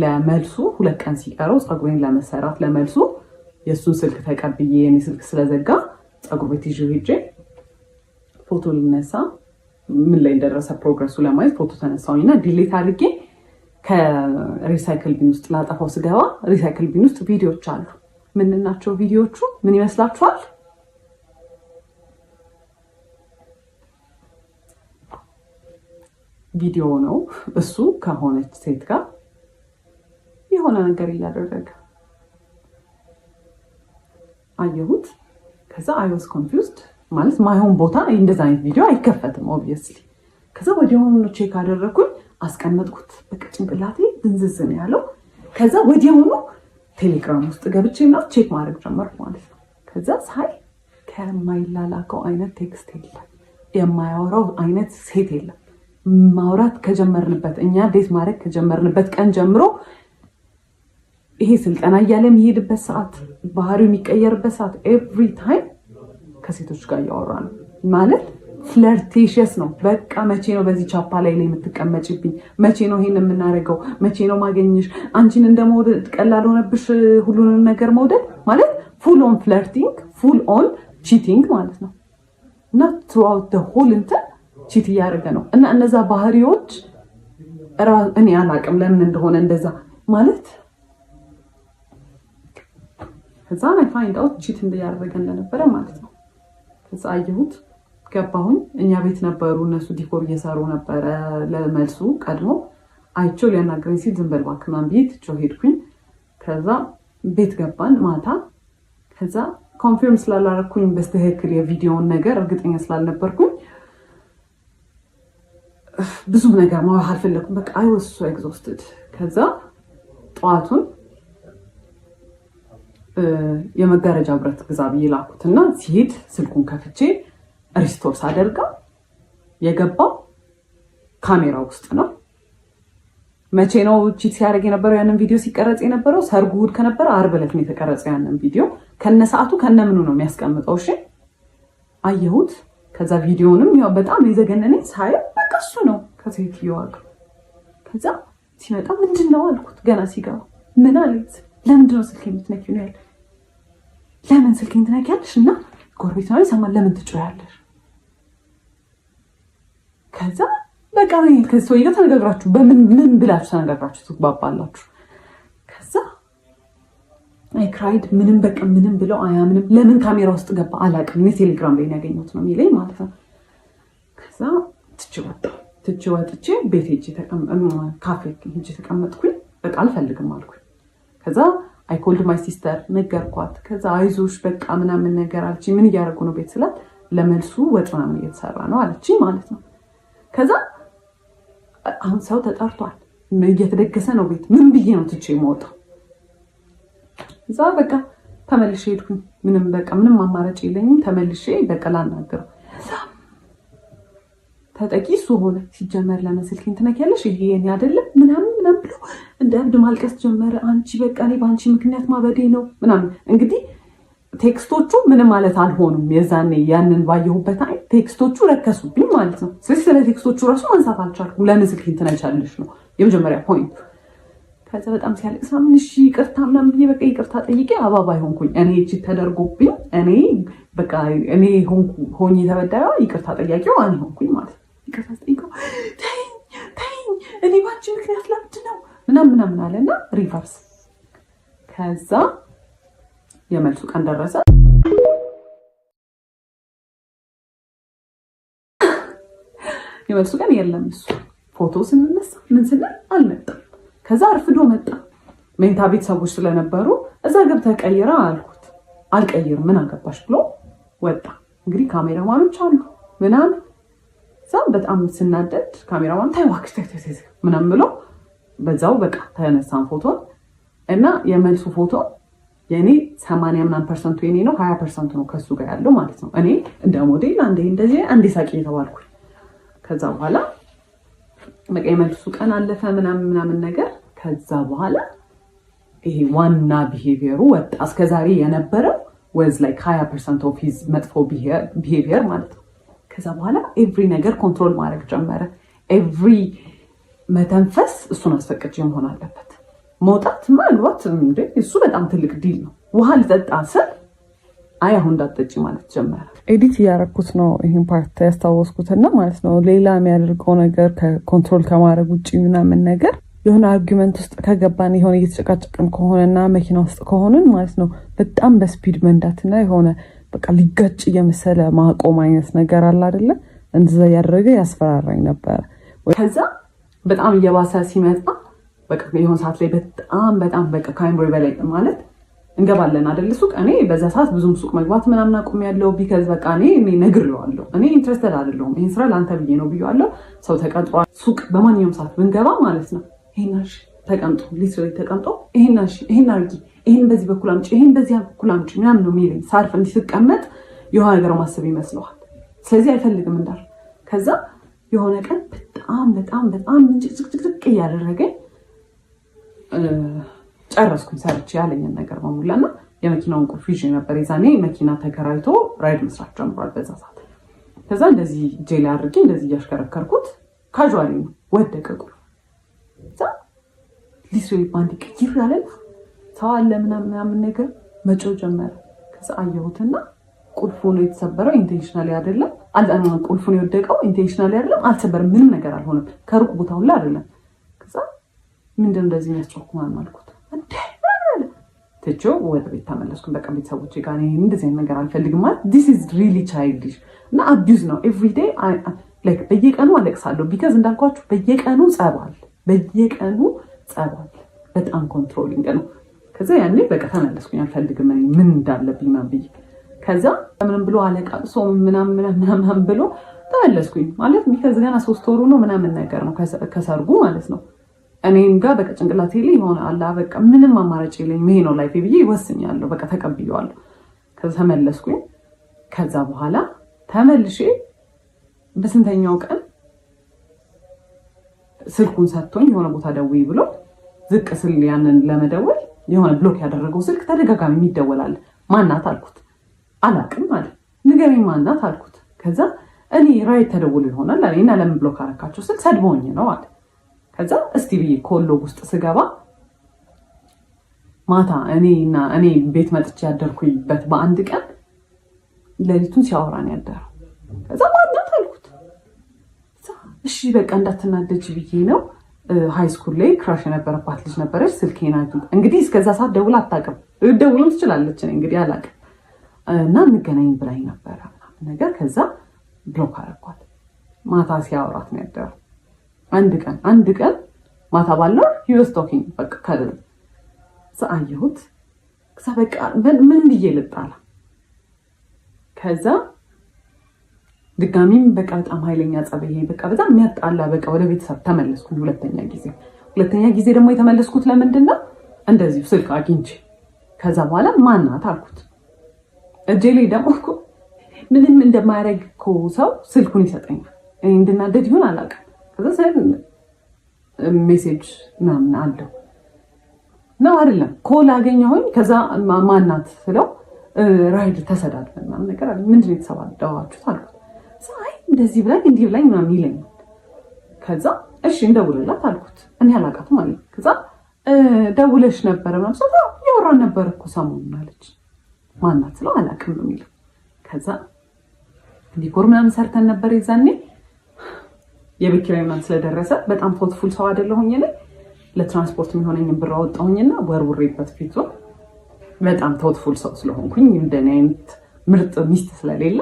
ለመልሱ 2 ቀን ሲቀረው ፀጉሬን ለመሰራት ለመልሱ የሱን ስልክ ተቀብዬ የኔ ስልክ ስለዘጋ ፀጉር ቤት ይዤ ሄጄ ፎቶ ልነሳ ምን ላይ እንደደረሰ ፕሮግረሱ ለማየት ፎቶ ተነሳሁኝና ዲሌት አድርጌ ከሪሳይክል ቢን ውስጥ ላጠፋው ስገባ ሪሳይክል ቢን ውስጥ ቪዲዮዎች አሉ። ምን ናቸው ቪዲዮዎቹ? ምን ይመስላችኋል? ቪዲዮ ነው። እሱ ከሆነች ሴት ጋር የሆነ ነገር እያደረገ አየሁት። ከዛ አይ ዋዝ ኮንፊውዝድ ማለት ማይሆን ቦታ እንደዛ አይነት ቪዲዮ አይከፈትም ኦብቪየስሊ። ከዛ ወዲያውኑ ቼክ አደረኩኝ፣ አስቀመጥኩት። በቃ ጭንቅላቴ ድንዝዝ ነው ያለው። ከዛ ወዲያውኑ ቴሌግራም ውስጥ ገብቼ ምናምን ቼክ ማድረግ ጀመርኩ ማለት ነው። ከዛ ሳይ ከማይላላከው አይነት ቴክስት የለም፣ የማያወራው አይነት ሴት የለም። ማውራት ከጀመርንበት እኛ ዴት ማድረግ ከጀመርንበት ቀን ጀምሮ ይሄ ስልጠና እያለ የሚሄድበት ሰዓት፣ ባህሪው የሚቀየርበት ሰዓት ኤቭሪ ታይም ከሴቶች ጋር እያወራ ነው ማለት ፍለርቴሽስ ነው። በቃ መቼ ነው በዚህ ቻፓ ላይ የምትቀመጭብኝ? መቼ ነው ይሄን የምናደርገው? መቼ ነው ማገኝሽ? አንቺን እንደመውደድ ቀላል ሆነብሽ ሁሉንም ነገር መውደድ ማለት ፉል ኦን ፍለርቲንግ፣ ፉል ኦን ቺቲንግ ማለት ነው። እና ትሩአውት ዘ ሆል እንትን ቺት እያደረገ ነው። እና እነዛ ባህሪዎች እኔ አላቅም ለምን እንደሆነ እንደዛ ማለት ከዛ ላይ ፋይንድ አውት ቺት እያደረገ እንደነበረ ማለት ነው። ከዛ አየሁት፣ ገባሁኝ። እኛ ቤት ነበሩ እነሱ ዲኮር እየሰሩ ነበረ። ለመልሱ ቀድሞ አይቼው ሊያናግረኝ ሲል ዝም በል እባክህ ምናምን ብዬ ትቼው ሄድኩኝ። ከዛ ቤት ገባን ማታ። ከዛ ኮንፊርም ስላላረኩኝ በስተክክል የቪዲዮውን ነገር እርግጠኛ ስላልነበርኩኝ ብዙ ነገር ማውራት አልፈለኩም። በቃ አይ ዋዝ ሶ ኤግዞስትድ። ከዛ ጠዋቱን የመጋረጃ ብረት ግዛ ብዬ ላኩትና ሲሄድ ስልኩን ከፍቼ ሪስቶር ሳደርጋ የገባው ካሜራ ውስጥ ነው። መቼ ነው ቺት ሲያደርግ የነበረው? ያንን ቪዲዮ ሲቀረጽ የነበረው ሰርጉ እሑድ ከነበረ ዓርብ ዕለት ነው የተቀረጸው። ያንን ቪዲዮ ከነሰዓቱ ከነምኑ ነው የሚያስቀምጠው። እሺ አየሁት። ከዛ ቪዲዮንም ያው በጣም የዘገነነኝ ሳየው በቃ እሱ ነው ከሴትዮዋ ጋር። ከዛ ሲመጣ ምንድን ነው አልኩት። ገና ሲገባ ምን አለኝ? ለምንድን ነው ስልኬን የምትነኪው ነው ያለ። ለምን ስልኬን ትነኪያለሽ? እና ጎረቤት ነው ይሰማል፣ ለምን ትጮያለሽ? ከዛ በቃ ከሰውዬ ጋር ተነጋግራችሁ ምን ብላችሁ ተነጋግራችሁ ትግባባላችሁ? ከዛ አይ ክራይድ ምንም በቃ ምንም ብለው አያምንም። ለምን ካሜራ ውስጥ ገባ አላውቅም። እኔ ቴሌግራም ላይ ያገኘሁት ነው የሚለኝ ማለት ነው። ከዛ ትቼ ወጥቼ ቤት ሄጄ ካፌ ሄጄ ተቀመጥኩኝ። በቃ አልፈልግም አልኩኝ። ከዛ አይ ኮልድ ማይ ሲስተር ነገርኳት። ከዛ አይዞሽ በቃ ምናምን ነገር አለችኝ። ምን እያደረጉ ነው ቤት ስላት ለመልሱ ወጥ ምናምን እየተሰራ ነው አለችኝ ማለት ነው። ከዛ አሁን ሰው ተጠርቷል፣ እየተደገሰ ነው ቤት። ምን ብዬ ነው ትቼ የምወጣው? እዛ በቃ ተመልሼ ሄድኩኝ። ምንም አማራጭ የለኝም። ተመልሼ በቃ ላናገረው። ተጠቂ እሱ ሆነ። ሲጀመር ለምን ስልኬን ትነኪያለሽ? ይሄ የኔ አይደለም ምናምን ብሎ እንደ እብድ ማልቀስ ጀመረ። አንቺ በቃ እኔ በአንቺ ምክንያት ማበዴ ነው ምናምን። እንግዲህ ቴክስቶቹ ምንም ማለት አልሆኑም። የዛኔ ያንን ባየሁበት አይነት ቴክስቶቹ ረከሱብኝ ማለት ነው። ስለዚህ ስለ ቴክስቶቹ ራሱ ማንሳት አልቻልኩም። ለምን ስልኬን ትነኪያለሽ ነው የመጀመሪያ ፖይንቱ። ከዛ በጣም ሲያለቅስ ምናምን እሺ ይቅርታ ምናምን ብዬ በቃ ይቅርታ ጠይቄ አባባይ ሆንኩኝ። እኔ እቺ ተደርጎብኝ እኔ ሆኜ ተበዳዩ ይቅርታ ጠያቂው እኔ ሆንኩኝ ማለት ነው። ይቅርታ ጠይቀው ተይኝ እኔ ባንቺ ምክንያት ለምድ ነው ምናምን አለና ሪቨርስ። ከዛ የመልሱ ቀን ደረሰ። የመልሱ ቀን የለም። እሱ ፎቶ ስንነሳ ምን ስንል አልመጣም። ከዛ አርፍዶ መጣ። ሜንታ ቤት ሰዎች ስለነበሩ እዛ ገብተህ ቀይራ አልኩት። አልቀይርም ምን አገባሽ ብሎ ወጣ። እንግዲህ ካሜራማኖች አሉ ምናምን። እዛ በጣም ስናደድ ካሜራማን ታይዋክሽ ምናምን ብሎ በዛው በቃ ተነሳን ፎቶ እና የመልሱ ፎቶ የኔ 80% የኔ ነው፣ 20% ነው ከሱ ጋር ያለው ማለት ነው። እኔ እንደ ሞዴል አንዴ ሳቂ የተባልኩኝ። ከዛ በኋላ በቃ የመልሱ ቀን አለፈ ምናምን ነገር። ከዛ በኋላ ይሄ ዋና ቢሄቪየሩ ወጣ። እስከዛሬ የነበረው ወዝ ላይክ 20% ኦፍ ሂዝ መጥፎ ቢሄቪየር ማለት ነው። ከዛ በኋላ ኤቭሪ ነገር ኮንትሮል ማድረግ ጀመረ። ኤቭሪ መተንፈስ እሱን አስፈቅጄ መሆን አለበት። መውጣት ማልዋት እንዴ እሱ በጣም ትልቅ ዲል ነው። ውሃ ልጠጣ ስል አይ አሁን እንዳትጠጪ ማለት ጀመረ። ኤዲት እያደረኩት ነው ይሄን ፓርት ያስታወስኩትና ማለት ነው። ሌላ የሚያደርገው ነገር ከኮንትሮል ከማድረግ ውጭ ምናምን ነገር የሆነ አርጊመንት ውስጥ ከገባን የሆነ እየተጨቃጨቅን ከሆነና መኪና ውስጥ ከሆነን ማለት ነው በጣም በስፒድ መንዳትና የሆነ በቃ ሊጋጭ እየመሰለ ማቆም አይነት ነገር አለ አይደለ? እንደዛ ያደረገ ያስፈራራኝ ነበር። ከዛ በጣም እየባሰ ሲመጣ በቃ የሆነ ሰዓት ላይ በጣም በቃ ከአይምሮ በላይ ማለት እንገባለን አይደል ሱቅ። እኔ በዛ ሰዓት ብዙም ሱቅ መግባት ምናምን አቁሜያለሁ። ቢካዝ በቃ እኔ ነግሬዋለሁ። እኔ ኢንትረስትድ አይደለሁም። ይሄን ስራ ለአንተ ብዬ ነው ብዬዋለሁ። ሰው ተቀጥሯል። ሱቅ በማንኛውም ሰዓት ብንገባ ማለት ነው ይሄናሽ ተቀምጦ ሊትራሊ ተቀምጦ ይሄናሽ ይሄን አርጊ፣ ይሄን በዚህ በኩል አምጪ፣ ይሄን በዚህ በኩል አምጪ ምናምን ነው የሚለኝ። ሳርፍ እንዲስቀመጥ የሆነ ነገር ማሰብ ይመስለዋል። ስለዚህ አይፈልግም እንዳል። ከዛ የሆነ ቀን በጣም ጭቅጭቅ እያደረገኝ ጨረስኩኝ። ሰርቼ ያለኝን ነገር በሙላና የመኪናውን ቁልፍ ይዤ ነበር። የዛኔ መኪና ተከራይቶ ራይድ መስራት ጀምሯል በዛ ሰዓት። ከዛ እንደዚህ ጄል አድርጌ እንደዚህ እያሽከረከርኩት ካዥዋሊ ነው ወደቀ ቁልፉ። ከዛ ሊትራሊ ባንዲ ቅይር ያለ ሰው አለ ምናምን ነገር መጮህ ጀመረ። ከዛ አየሁትና ቁልፉ ነው የተሰበረው፣ ኢንቴንሽናሊ አይደለም። ቁልፉ ነው የወደቀው፣ ኢንቴንሽናሊ አይደለም። አልተሰበረም፣ ምንም ነገር አልሆነም። ከሩቅ ቦታ ሁላ አይደለም። ከዛ ምንድን እንደዚህ የሚያስጨኩማን አልኩት። ትቼው ወደ ቤት ተመለስኩኝ። በቃ ቤተሰቦቼ ጋር እንደዚህ አይነት ነገር አልፈልግም ማለት ዲስ ኢዝ ሪሊ ቻይልዲሽ እና አቢዩዝ ነው። ኤቭሪዴይ ላይክ በየቀኑ አለቅሳለሁ። ቢካዝ እንዳልኳችሁ በየቀኑ ጸባል፣ በጣም ኮንትሮሊንግ ነው። ከዛ ያኔ በቃ ተመለስኩኝ። አልፈልግም ምን እንዳለብኝ ምናምን ብዬ ከዛ ምንም ብሎ አለቃቅሶ ምናምን ብሎ ተመለስኩኝ ማለት ቢካዝ ገና 3 ወሩ ነው ምናምን ነገር ነው ከሰርጉ ማለት ነው። እኔም ጋር በቃ ጭንቅላቴ ላይ ሆነ አላ በቃ ምንም አማራጭ የለኝም ይሄ ነው ላይፌ ብዬ ይወስኛለሁ። በቃ ተቀብየዋለሁ። ከዛ ተመለስኩኝ። ከዛ በኋላ ተመልሼ በስንተኛው ቀን ስልኩን ሰጥቶኝ የሆነ ቦታ ደውይ ብሎ ዝቅ ስል ያንን ለመደወል የሆነ ብሎክ ያደረገው ስልክ ተደጋጋሚ የሚደወላል። ማናት አልኩት። አላቅም አለ። ንገረኝ ማናት አልኩት። ከዛ እኔ ራይት ተደውሎ ይሆናል አለና ለምን ብሎክ አረካቸው ስል ሰድቦኝ ነው አለ። ከዛ እስቲ ብዬ ኮሎግ ውስጥ ስገባ ማታ እኔ ቤት መጥቼ ያደርኩበት በአንድ ቀን ሌሊቱን ሲያወራን ያደረው። ከዛ ማናት አልኩት። እሺ በቃ እንዳትናደጅ ብዬ ነው። ሃይ ስኩል ላይ ክራሽ የነበረባት ልጅ ነበረች። ስልኬን አግኝታ እንግዲህ እስከዛ ሰዓት ደውላ አታውቅም። ደውሎም ትችላለች እንግዲህ አላውቅም። እና እንገናኝ ብላኝ ነበረ ነገር። ከዛ ብሎክ አደረኳት። ማታ ሲያወራት ነው ያደረው። አንድ ቀን ማታ ባለው he was talking በቃ ካለ አየሁት። ከዛ በቃ ምን ብዬ ልጣላ። ከዛ ድጋሚም በቃ በጣም ኃይለኛ ጸበዬ በቃ በጣም የሚያጣላ በቃ ወደ ቤተሰብ ተመለስኩኝ። ሁለተኛ ጊዜ ደግሞ የተመለስኩት ለምንድን ነው እንደዚሁ ስልክ አግኝቼ። ከዛ በኋላ ማናት አልኩት። እጄ ላይ ደግሞ እኮ ምንም እንደማያደርግ እኮ ሰው ስልኩን ይሰጠኛል። እኔ እንድናደድ ይሆን አላውቅም። ከዛ ሜሴጅ ምናምን አለው ነው አይደለም ኮል አገኘሁኝ። ከዛ ማናት ስለው ራይድ ተሰዳድበን ምናምን ነገር አለ። ምንድን ነው የተሰዳደባችሁት አልኩት። አይ እንደዚህ ብላኝ እንዲህ ብላኝ ምናምን ይለኛል። ከዛ እሺ እንደውልላት አልኩት። እኔ አላውቃትም አለኝ። ከዛ ደውለሽ ነበረ ምናምን ስለው ያወራን ነበር እኮ ሰሞኑን አለች። ማናት ስለው አላውቅም ነው የሚለው። ከዛ ዲኮር ምናምን ሰርተን ነበር የዛኔ የቤት ኪራይ ምናምን ስለደረሰ በጣም ቶትፉል ሰው አይደለሁኝ እኔ። ለትራንስፖርት የሚሆነኝን ብር አወጣሁኝና ወርውሬበት ፊቱ በጣም ቶትፉል ሰው ስለሆንኩኝ እንደኔ አይነት ምርጥ ሚስት ስለሌለ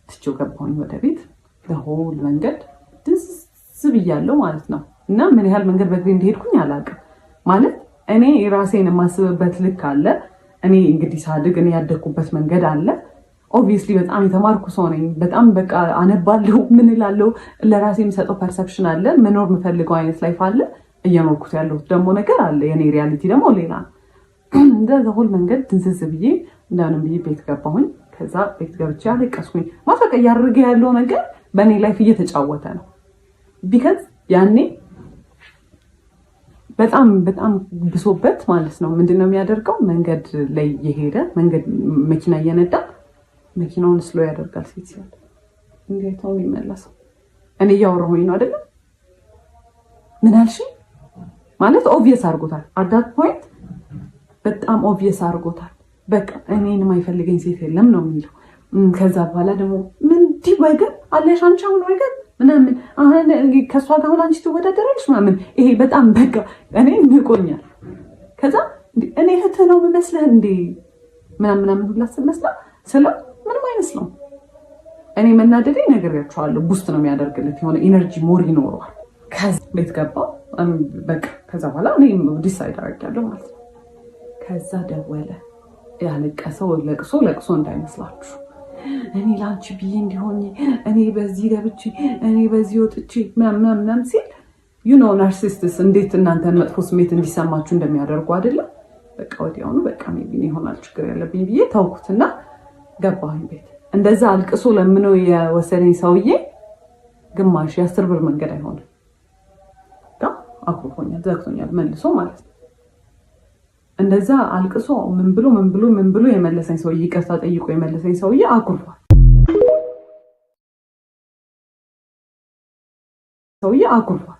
ትቼው ገባሁኝ ወደ ቤት። ለሆል መንገድ ድስ ብያለሁ ማለት ነው። እና ምን ያህል መንገድ በእግሬ እንደሄድኩኝ አላውቅም። ማለት እኔ ራሴን የማስብበት ልክ አለ። እኔ እንግዲህ ሳድግ እኔ ያደግኩበት መንገድ አለ። ኦብቪየስሊ በጣም የተማርኩ ሰው ነኝ። በጣም በቃ አነባለሁ፣ ምን እላለሁ፣ ለራሴ የሚሰጠው ፐርሰፕሽን አለ። መኖር የምፈልገው አይነት ላይፍ አለ። እየኖርኩት ያለሁት ደግሞ ነገር አለ። የኔ ሪያሊቲ ደግሞ ሌላ ነው። እንደዛ ሁሉ መንገድ ትንስስ ብዬ እንደምንም ብዬ ቤት ገባሁኝ። ከዛ ቤት ገብቼ አለቀስኩኝ። ማፈቀ እያደረገ ያለው ነገር በእኔ ላይፍ እየተጫወተ ነው። ቢካዝ ያኔ በጣም ብሶበት ማለት ነው። ምንድነው የሚያደርገው? መንገድ ላይ የሄደ መኪና እየነዳ መኪናውን ስሎ ያደርጋል። ሴት ሲያል እንዴት ነው የሚመለሰው? እኔ እያወራሁኝ ነው አይደለም? ምን አልሽ ማለት ኦብቪየስ አድርጎታል። አዳት ፖይንት በጣም ኦብቪየስ አድርጎታል። በቃ እኔን የማይፈልገኝ ሴት የለም ነው የሚለው። ከዛ በኋላ ደግሞ ምን ዲህ ወገን አለሽ አንቺ አሁን ወገን ምናምን አሁን ከሷ ጋር አሁን አንቺ ትወዳደራለሽ ምናምን። ይሄ በጣም በቃ እኔ ንቆኛል። ከዛ እኔ እህት ነው የምመስልህ እንዴ ምናምን ሁላ ስመስላ ስለ ምንም አይመስለው። እኔ መናደዴ ነግሬያቸዋለሁ። ቡስት ነው የሚያደርግለት፣ የሆነ ኢነርጂ ሞር ይኖረዋል። ከዛ ቤት ገባሁ። በቃ ከዛ በኋላ እኔ ዲሳይድ አደርጋለሁ ማለት ነው። ከዛ ደወለ። ያለቀሰው ለቅሶ እንዳይመስላችሁ። እኔ ላንቺ ብዬ እንዲሆኝ እኔ በዚህ ገብቼ እኔ በዚህ ወጥቼ ምናምን ሲል ናርሲስትስ እንዴት እናንተን መጥፎ ስሜት እንዲሰማችሁ እንደሚያደርጉ አይደለም። በቃ ወዲያውኑ በቃ ሜቢ ይሆናል ችግር ያለብኝ ብዬ ታውኩትና ገባሁኝ ቤት። እንደዛ አልቅሶ ለምነው የወሰደኝ ሰውዬ ግማሽ የ10 ብር መንገድ አይሆንም። አኩርፎኛል፣ ዘግቶኛል መልሶ ማለት ነው። እንደዛ አልቅሶ ምን ብሎ የመለሰኝ ሰውዬ ይቅርታ ጠይቆ የመለሰኝ ሰውዬ አኩርፏል። ሰውዬ አኩርፏል።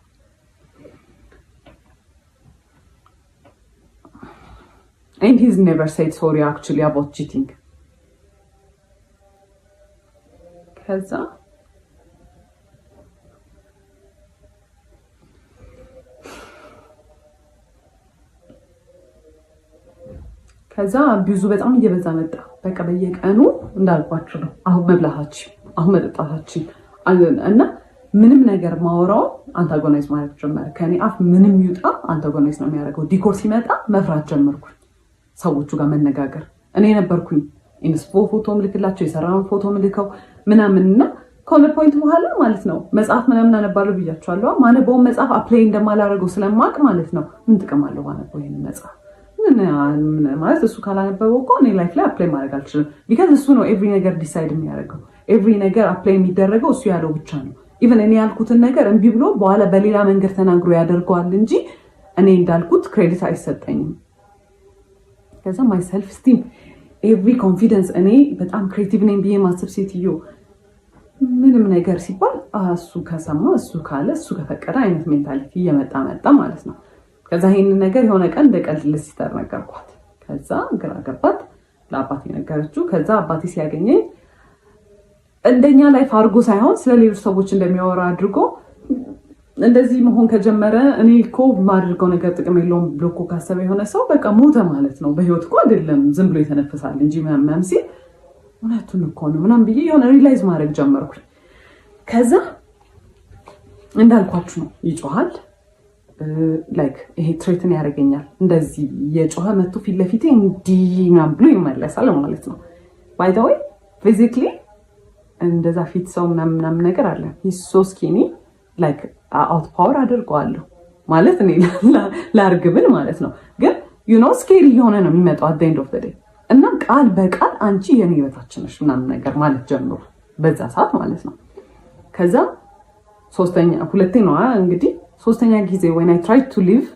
and he's never said sorry actually about cheating። ከዛ ብዙ በጣም እየበዛ መጣ። በቃ በየቀኑ እንዳልኳችሁ ነው። አሁን መብላታችን፣ አሁን መጠጣታችን እና ምንም ነገር ማወራው አንታጎናይዝ ማለት ጀመረ። ከኔ አፍ ምንም ይውጣ አንታጎናይዝ ነው የሚያደርገው። ዲኮር ሲመጣ መፍራት ጀመርኩኝ። ሰዎቹ ጋር መነጋገር እኔ ነበርኩኝ ኢንስፖ ፎቶ ምልክላቸው የሰራውን ፎቶ ምልከው ምናምንና ከሆነ ፖይንት በኋላ ማለት ነው መጽሐፍ ምናምን አነባለሁ ብያቸዋለሁ። ማነበውን መጽሐፍ አፕላይ እንደማላደርገው ስለማቅ ማለት ነው ምን ጥቅም አለው ማነበው ይሄን መጽሐፍ ማለት እሱ ካላነበበው እኮ እኔ ላይፍ ላይ አፕላይ ማድረግ አልችልም። ቢካዝ እሱ ነው ኤቭሪ ነገር ዲሳይድ የሚያደርገው። ኤቭሪ ነገር አፕላይ የሚደረገው እሱ ያለው ብቻ ነው። ኢቨን እኔ ያልኩትን ነገር እምቢ ብሎ በኋላ በሌላ መንገድ ተናግሮ ያደርገዋል እንጂ እኔ እንዳልኩት ክሬዲት አይሰጠኝም። ከዛ ማይ ሰልፍ ስቲም ኤቭሪ ኮንፊደንስ እኔ በጣም ክሬቲቭ ነኝ ብዬ ማሰብ ሴትዮ ምንም ነገር ሲባል እሱ ከሰማ እሱ ካለ እሱ ከፈቀደ አይነት ሜንታሊቲ እየመጣ መጣ ማለት ነው። ከዛ ይሄንን ነገር የሆነ ቀን እንደ ቀልድ ለሲስተር ነገርኳት። ከዛ ግራ ገባት። ለአባቴ ነገረችው። ከዛ አባቴ ሲያገኘኝ እንደኛ ላይፍ አድርጎ ሳይሆን ስለሌሎች ሰዎች እንደሚያወራ አድርጎ እንደዚህ መሆን ከጀመረ እኔ እኮ ማድርገው ነገር ጥቅም የለውም ብሎ እኮ ካሰበ የሆነ ሰው በቃ ሞተ ማለት ነው። በህይወት እኮ አይደለም ዝም ብሎ የተነፈሳል እንጂ ምናምን ሲል እውነቱን እኮ ነው ምናምን ብዬ የሆነ ሪላይዝ ማድረግ ጀመርኩኝ። ከዛ እንዳልኳችሁ ነው ይጮሃል። ላይክ ይሄ ትሬትን ያደርገኛል። እንደዚህ የጮኸ መጥቶ ፊት ለፊቴ እንዲህ ምናምን ብሎ ይመለሳል ማለት ነው። ባይ ዘ ዌይ ፊዚክሊ እንደዛ ፊት ሰው ምናምን ነገር አለ። ሂስ ሶ ስኪኒ ላይክ አውት ፓወር አድርገዋለሁ ማለት እኔ ላርግብል ማለት ነው። ግን ዩ ኖ ስኬሪ የሆነ ነው የሚመጣው አት ዘ ኤንድ ኦፍ ዘ ዴይ እና ቃል በቃል አንቺ የኔ በታች ነሽ ምናምን ነገር ማለት ጀምሮ በዛ ሰዓት ማለት ነው። ከዛ ሁለቴ ነው እንግዲህ ሶስተኛ ጊዜ when I tried to leave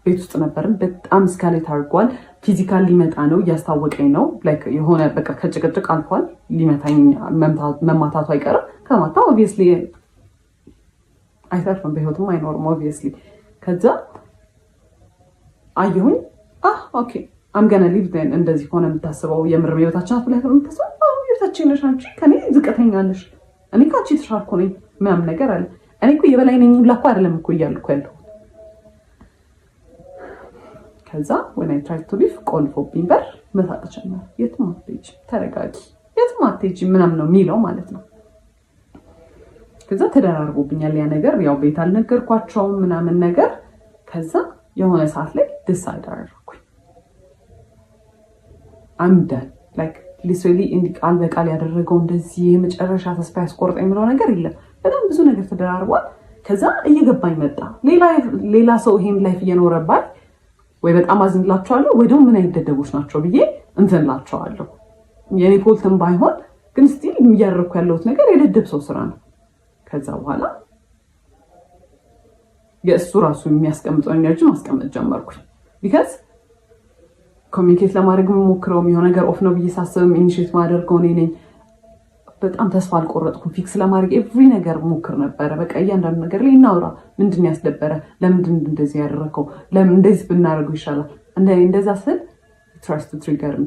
ቤት ውስጥ ነበርን። በጣም ስካሌት አድርጓል። ፊዚካል ሊመጣ ነው እያስታወቀኝ ነው። ላይክ የሆነ በቃ ከጭቅጭቅ አልፏል። ሊመታኝ መማታቱ አይቀርም። ከማታ ኦብቪየስሊ አይተርፍም፣ በህይወትም አይኖርም ኦብቪየስሊ። ከዛ አየሁኝ ኦኬ አም ገና ሊቭ ዜን። እንደዚህ ሆነ የምታስበው የምር ህይወታችን አፍ ላይ የምታስበው ህይወታችን ነሽ አንቺ፣ ከኔ ዝቅተኛ ነሽ፣ እኔ ካንቺ የተሻልኩ ነኝ ምናምን ነገር አለ። እኔ እኮ የበላይ ነኝ ሁላ እኮ አይደለም እኮ እያልኩ ያለው። ከዛ when I tried to leave ቆልፎብኝ በር መሳቅ ጀመረ። የትም አትሄጂም፣ ተረጋጊ፣ የትም አትሄጂም ምናምን ነው የሚለው ማለት ነው። ከዛ ተደራርቦብኛል ያ ነገር። ያው ቤት አልነገርኳቸውም ምናምን ነገር። ከዛ የሆነ ሰዓት ላይ ዲሳይድ አደረኩኝ አምዳን ላይክ ሊትራሊ እንዲህ ቃል በቃል ያደረገው እንደዚህ የመጨረሻ ተስፋ ያስቆርጠኝ የሚለው ነገር የለም። በጣም ብዙ ነገር ተደራርቧል። ከዛ እየገባኝ መጣ ሌላ ሰው ይሄን ላይፍ እየኖረባል ወይ በጣም አዝንላቸዋለሁ ወይ ደግሞ ምን አይነት ደደቦች ናቸው ብዬ እንትንላቸዋለሁ። የኔ ፖልትም ባይሆን ግን ስቲል እያደረኩ ያለሁት ነገር የደደብ ሰው ስራ ነው። ከዛ በኋላ የእሱ ራሱ የሚያስቀምጠው ኤነርጂ ማስቀመጥ ጀመርኩኝ። ቢካዝ ኮሚኒኬት ለማድረግ የምሞክረው የሆነ ነገር ኦፍ ነው ብዬ ሳስብም ኢኒሼት ማደርገው እኔ ነኝ። በጣም ተስፋ አልቆረጥኩም። ፊክስ ለማድረግ ኤቭሪ ነገር ሞክር ነበረ። በቃ እያንዳንዱ ነገር ላይ እናውራ። ምንድን ያስደበረ? ለምንድን እንደዚህ ያደረከው? ለምን እንደዚህ ብናደርገው ይሻላል? እንደዛ ስል ትራስት ትሪገር ሚ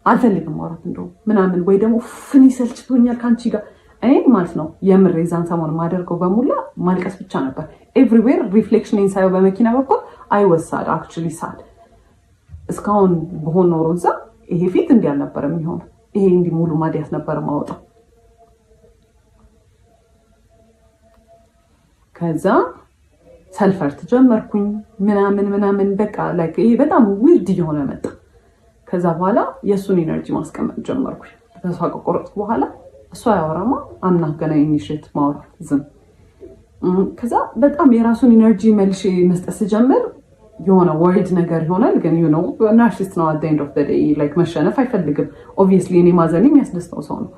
አልፈልግም ማውራት እንደው ምናምን ወይ ደግሞ ፍኒ ሰልችቶኛል ካንቺ ጋር እኔ ማለት ነው። የምር የዛን ሰሞን ማደርገው በሙላ ማልቀስ ብቻ ነበር። ኤቭሪዌር ሪፍሌክሽን ኢንሳይው በመኪና በኩል አይወሳድ አክቹሊ ሳድ እስካሁን በሆነ ኖሮ እዛ ይሄ ፊት እንዲህ አልነበረም የሚሆነው። ይሄ እንዲህ ሙሉ ማዲያት ነበር ማውጣው። ከዛ ሰልፈርት ጀመርኩኝ ምናምን በቃ ላይክ ይሄ በጣም ዊርድ እየሆነ መጣ። ከዛ በኋላ የእሱን ኢነርጂ ማስቀመጥ ጀመርኩኝ። ተስፋ ከቆረጥኩ በኋላ እሱ አያወራማ አምናገና ኢኒሼት ማውራት ዝም። ከዛ በጣም የራሱን ኢነርጂ መልሼ መስጠት ስጀምር የሆነ ወርድ ነገር ይሆናል። ግን ዩ ኖ ናርሲስት ነው። አት ዘ ኤንድ ኦፍ ዘ ዴይ ላይክ መሸነፍ አይፈልግም። ኦብቪየስሊ እኔ ማዘን የሚያስደስተው ሰው ነው።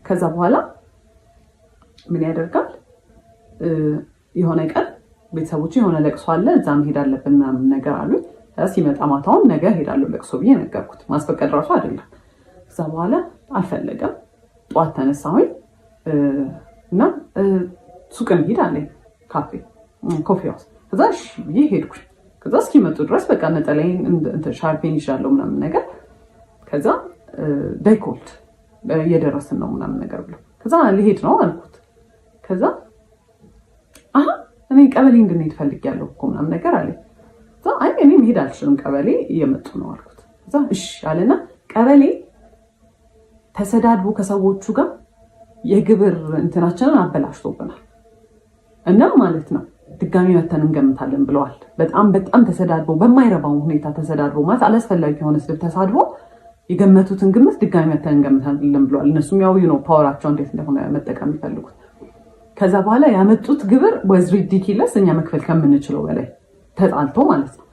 ከዛ በኋላ ምን ያደርጋል? የሆነ ቀን ቤተሰቦቹ የሆነ ለቅሶ አለ እዛ መሄድ አለብን ምናምን ነገር አሉኝ። ሲመጣ ማታውን ነገ ሄዳለሁ ለቅሶ ብዬ ነገርኩት። ማስፈቀድ ራሱ አይደለም። ከዛ በኋላ አልፈለገም። ጠዋት ተነሳሁኝ እና ሱቅ እንሂድ አለኝ። ኮፊ ሃውስ። ከዛ እሺ ብዬ ሄድኩኝ። ከዛ እስኪመጡ ድረስ በቃ ነጠላዬን ሻርፔን ይዣለሁ ምናምን ነገር። ከዛ ዳይኮልት እየደረስን ነው ምናምን ነገር ብሎ ከዛ ልሄድ ነው አልኩት። ከዛ እኔ ቀበሌ እንድንሄድ ፈልጌያለሁ እኮ ምናምን ነገር አለ። አይ እኔ መሄድ አልችልም ቀበሌ እየመጡ ነው አልኩት። ከዛ እሺ አለና ቀበሌ ተሰዳድቦ ከሰዎቹ ጋር የግብር እንትናችንን አበላሽቶብናል እና ማለት ነው ድጋሚ መተን እንገምታለን ብለዋል። በጣም በጣም ተሰዳድቦ በማይረባው ሁኔታ ተሰዳድቦ ማለት አላስፈላጊ የሆነ ስድብ ተሳድቦ የገመቱትን ግምት ድጋሚ መተን እንገምታለን ብለዋል። እነሱም ያው ነው ፓወራቸው እንዴት እንደሆነ መጠቀም ይፈልጉት። ከዛ በኋላ ያመጡት ግብር ወዝ ሪዲኪለስ እኛ መክፈል ከምንችለው በላይ ተጣልቶ ማለት ነው።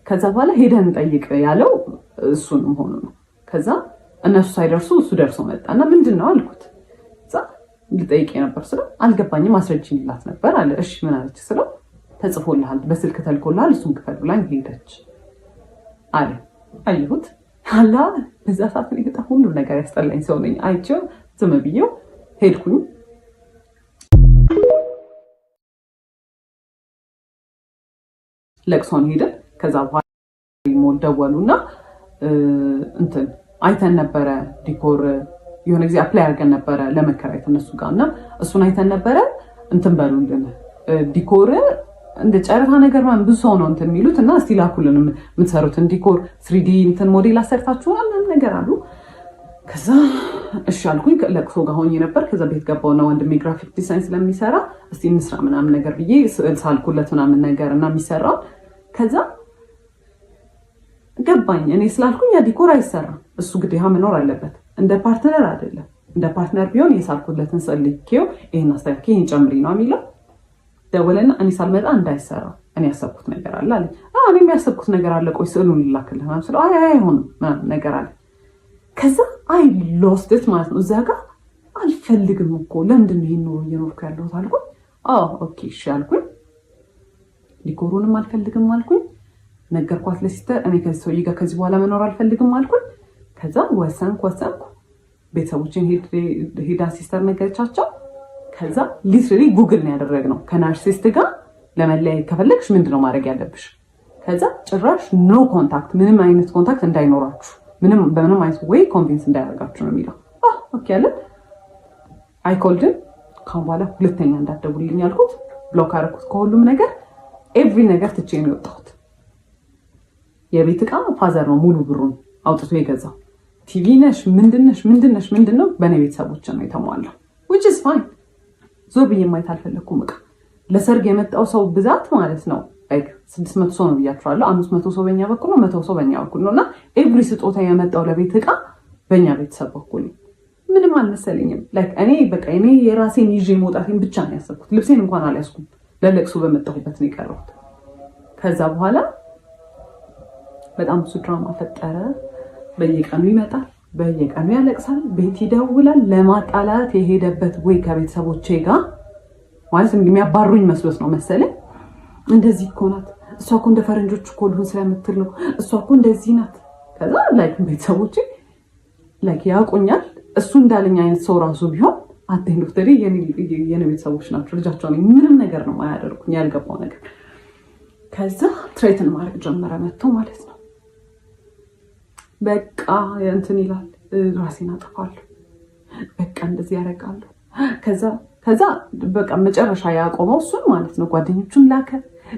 ከዛ በኋላ ሄደን እንጠይቅ ያለው እሱንም ሆኖ ነው። ከዛ እነሱ ሳይደርሱ እሱ ደርሶ መጣና ምንድነው አልኩት። ልጠይቅ ነበር ስለው አልገባኝም አስረጅኝ ይላት ነበር አለ። እሺ ምን አለች ስለው ተጽፎልሃል በስልክ ተልኮልሃል እሱን ክፈል ብላኝ ሄደች አለ። አየሁት አላ በዛ ሰዓት ነው በጣም ሁሉ ነገር ያስጠላኝ ሰው ነኝ። አይቼው ዝም ብዬው ሄድኩኝ። ለቅሶን ሄደን ከዛ በኋላ ሞል ደወሉና እንትን አይተን ነበረ ዲኮር የሆነ ጊዜ አፕላይ አድርገን ነበረ ለመከራየት እነሱ ጋር እና እሱን አይተን ነበረ እንትን በሉልን ዲኮር እንደ ጨረታ ነገር ማለት ብዙ ሰው ነው እንትን የሚሉት እና እስቲ ላኩልን የምትሰሩትን ዲኮር 3D እንትን ሞዴል አሰርታችኋል ነገር አሉ። ከዛ እሺ አልኩኝ። ለቅሶ ጋር ሆኜ ነበር። ከዛ ቤት ገባውና ወንድሜ ግራፊክ ዲዛይን ስለሚሰራ እስቲ እንስራ ምናምን ነገር ብዬ ስዕል ሳልኩለት ምናምን ነገር እና የሚሰራው ከዛ ገባኝ። እኔ ስላልኩኝ ያ ዲኮር አይሰራም፣ እሱ ግዴታ መኖር አለበት። እንደ ፓርትነር አይደለም። እንደ ፓርትነር ቢሆን የሳልኩለትን ስዕል ልኬው ይሄን አስተካክዬ ይሄን ጨምሪ ነው የሚለው። ደወለና እኔ ሳልመጣ እንዳይሰራ እኔ ያሰብኩት ነገር አለ አለ። እኔ የሚያሰብኩት ነገር አለ፣ ቆይ ስዕሉን ልላክልህ ምናምን ስለው አይ አይሆንም ምናምን ነገር አለ። ከዛ አይ ሎስት ኢት ማለት ነው። እዛ ጋር አልፈልግም እኮ ለምንድን ነው ይሄን ኑሮ እየኖርኩ ያለሁት አልኩኝ። ኦኬ እሺ አልኩኝ። ዲኮሩንም አልፈልግም አልኩኝ። ነገርኳት ለሲስተር እኔ ከዚህ ሰውዬ ጋር ከዚህ በኋላ መኖር አልፈልግም አልኩኝ። ከዛ ወሰንኩ። ቤተሰቦችን ሄዳ ሲስተር ነገረቻቸው። ከዛ ሊትራሊ ጉግል ነው ያደረግነው ከናርሲስት ጋር ለመለያየት ከፈለግሽ ምንድነው ማድረግ ያለብሽ? ከዛ ጭራሽ ኖ ኮንታክት፣ ምንም አይነት ኮንታክት እንዳይኖራችሁ፣ በምንም አይነት ወይ ኮንቪንስ እንዳያደርጋችሁ ነው የሚለው። ኦኬ አለ። አይኮልድን ካሁን በኋላ ሁለተኛ እንዳትደውልልኝ ያልኩት፣ ብሎክ አደረኩት ከሁሉም ነገር። ኤቭሪ ነገር ትቼ ነው የወጣሁት። የቤት ዕቃ ፋዘር ነው ሙሉ ብሩን አውጥቶ የገዛው። ቲቪ ነሽ ምንድነው በእኔ ቤተሰቦች ነው የተሟላው። which is fine። ዞር ብዬ ማየት አልፈለኩም። ዕቃ ለሰርግ የመጣው ሰው ብዛት ማለት ነው 600 ሰው ነው ብያችኋለሁ። 500 ሰው በእኛ በኩል ነው፣ 100 ሰው በእኛ በኩል ነው እና ኤቭሪ ስጦታ የመጣው ለቤት ዕቃ በእኛ ቤተሰብ በኩል ነው። ምንም አልመሰለኝም። እኔ የራሴን ይዤ መውጣቴን ብቻ ነው ያሰብኩት። ልብሴን እንኳን አልያዝኩም። ለለቅሶ በመጣሁበት ነው የቀረሁት። ከዛ በኋላ በጣም ብዙ ድራማ ፈጠረ። በየቀኑ ይመጣል፣ በየቀኑ ያለቅሳል፣ ቤት ይደውላል። ለማጣላት የሄደበት ወይ ከቤተሰቦቼ ጋር ማለት የሚያባሩኝ መስሎት ነው መሰለኝ። እንደዚህ እኮ ናት እሷ እኮ እንደ ፈረንጆች እኮ ልሁን ስለምትል ነው እሷ እኮ እንደዚህ ናት። ከዛ ቤተሰቦቼ ያውቁኛል። እሱ እንዳለኝ አይነት ሰው ራሱ ቢሆን አቴንድ ኦፍ ዘ ዴይ የኔ ቤተሰቦች ናቸው። ልጃቸው ነኝ። ምንም ነገር ነው አያደርጉኝ፣ ያልገባው ነገር። ከዛ ትሬትን ማድረግ ጀመረ መጥቶ ማለት ነው። በቃ እንትን ይላል፣ ራሴን አጠፋለሁ፣ በቃ እንደዚህ ያደርጋለሁ። ከዛ በቃ መጨረሻ ያቆመው እሱን ማለት ነው። ጓደኞቹን ላከ፣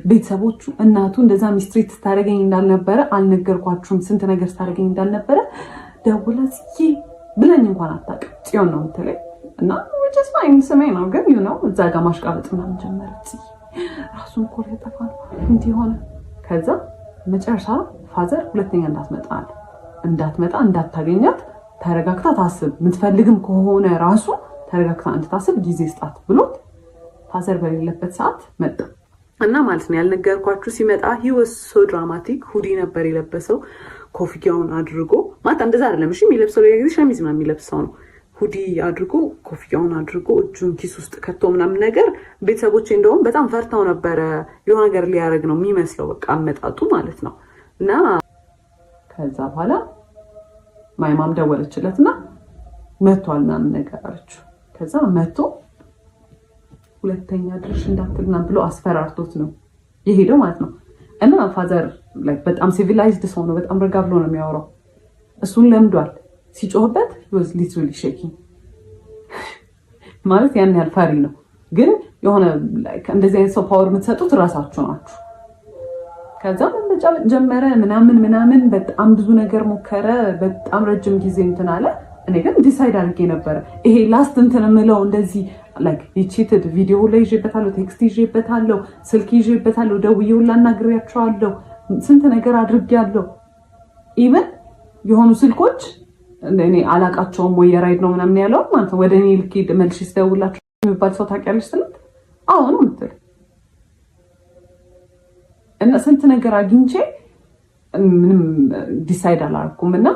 ቤተሰቦቹ፣ እናቱ እንደዛ ሚስትሪት ስታደርገኝ እንዳልነበረ አልነገርኳችሁም፣ ስንት ነገር ስታደርገኝ እንዳልነበረ ደውላ ብለኝ እንኳን አታውቅም። ጽዮን ነው የምትለኝ እና just fine ስሜ ነው ግን እዛ ጋር ማሽቃበጥ ምናምን ጀመረች። ራሱን እኮ ሊያጠፋ ነው እንዲህ ሆነ። ከዛ መጨረሻ ፋዘር ሁለተኛ እንዳትመጣ እንዳታገኛት ተረጋግታ ታስብ፣ የምትፈልግም ከሆነ ራሱ ተረጋግታ እንድታስብ ጊዜ ስጣት ብሎት ፋዘር በሌለበት ሰዓት መጣ እና ማለት ነው ያልነገርኳችሁ ሲመጣ he was so dramatic። ሁዲ ነበር የለበሰው፣ ኮፍያውን አድርጎ ማለት እንደዛ አይደለም እሺ የሚለብሰው ጊዜ ሸሚዝ ምናምን የሚለብሰው ነው። ሁዲ አድርጎ ኮፍያውን አድርጎ እጁን ኪስ ውስጥ ከቶ ምናምን ነገር። ቤተሰቦቼ እንደውም በጣም ፈርተው ነበረ፣ የሆነ ነገር ሊያደርግ ነው የሚመስለው በቃ አመጣጡ ማለት ነው። እና ከዛ በኋላ ማይማም ደወለችለትና መጥቷል ምናምን ነገር አለችው። ከዛ መጥቶ ሁለተኛ ድርሽ እንዳትልና ብሎ አስፈራርቶት ነው የሄደው ማለት ነው። እና ፋዘር በጣም ሲቪላይዝድ ሰው ነው። በጣም ረጋ ብሎ ነው የሚያወራው። እሱን ለምዷል። ሲጮህበት was literally shaking ማለት ያን ያህል ፈሪ ነው። ግን የሆነ እንደዚህ አይነት ሰው ፓወር የምትሰጡት ራሳችሁ ናችሁ። ከዛ መመጫበጥ ጀመረ ምናምን በጣም ብዙ ነገር ሞከረ። በጣም ረጅም ጊዜ እንትን አለ። እኔ ግን ዲሳይድ አድርጌ ነበረ ይሄ ላስት እንትን የምለው እንደዚህ ቺትድ ቪዲዮ ላይ ይዤበታለሁ፣ ቴክስት ይዤበታለሁ፣ ስልክ ይዤበታለሁ፣ ደውዬ ሁላ አናግሬያቸዋለሁ፣ ስንት ነገር አድርጌያለሁ። ኢቨን የሆኑ ስልኮች እኔ አላቃቸውም ወይ የራይድ ነው ምናምን ያለው ማለት ነው። ወደ እኔ ልኬድ መልሽ ስደውላቸው የሚባል ሰው ታውቂያለሽ ስልት አዎ ነው የምትል እና ስንት ነገር አግኝቼ ምንም ዲሳይድ አላደረኩም። እና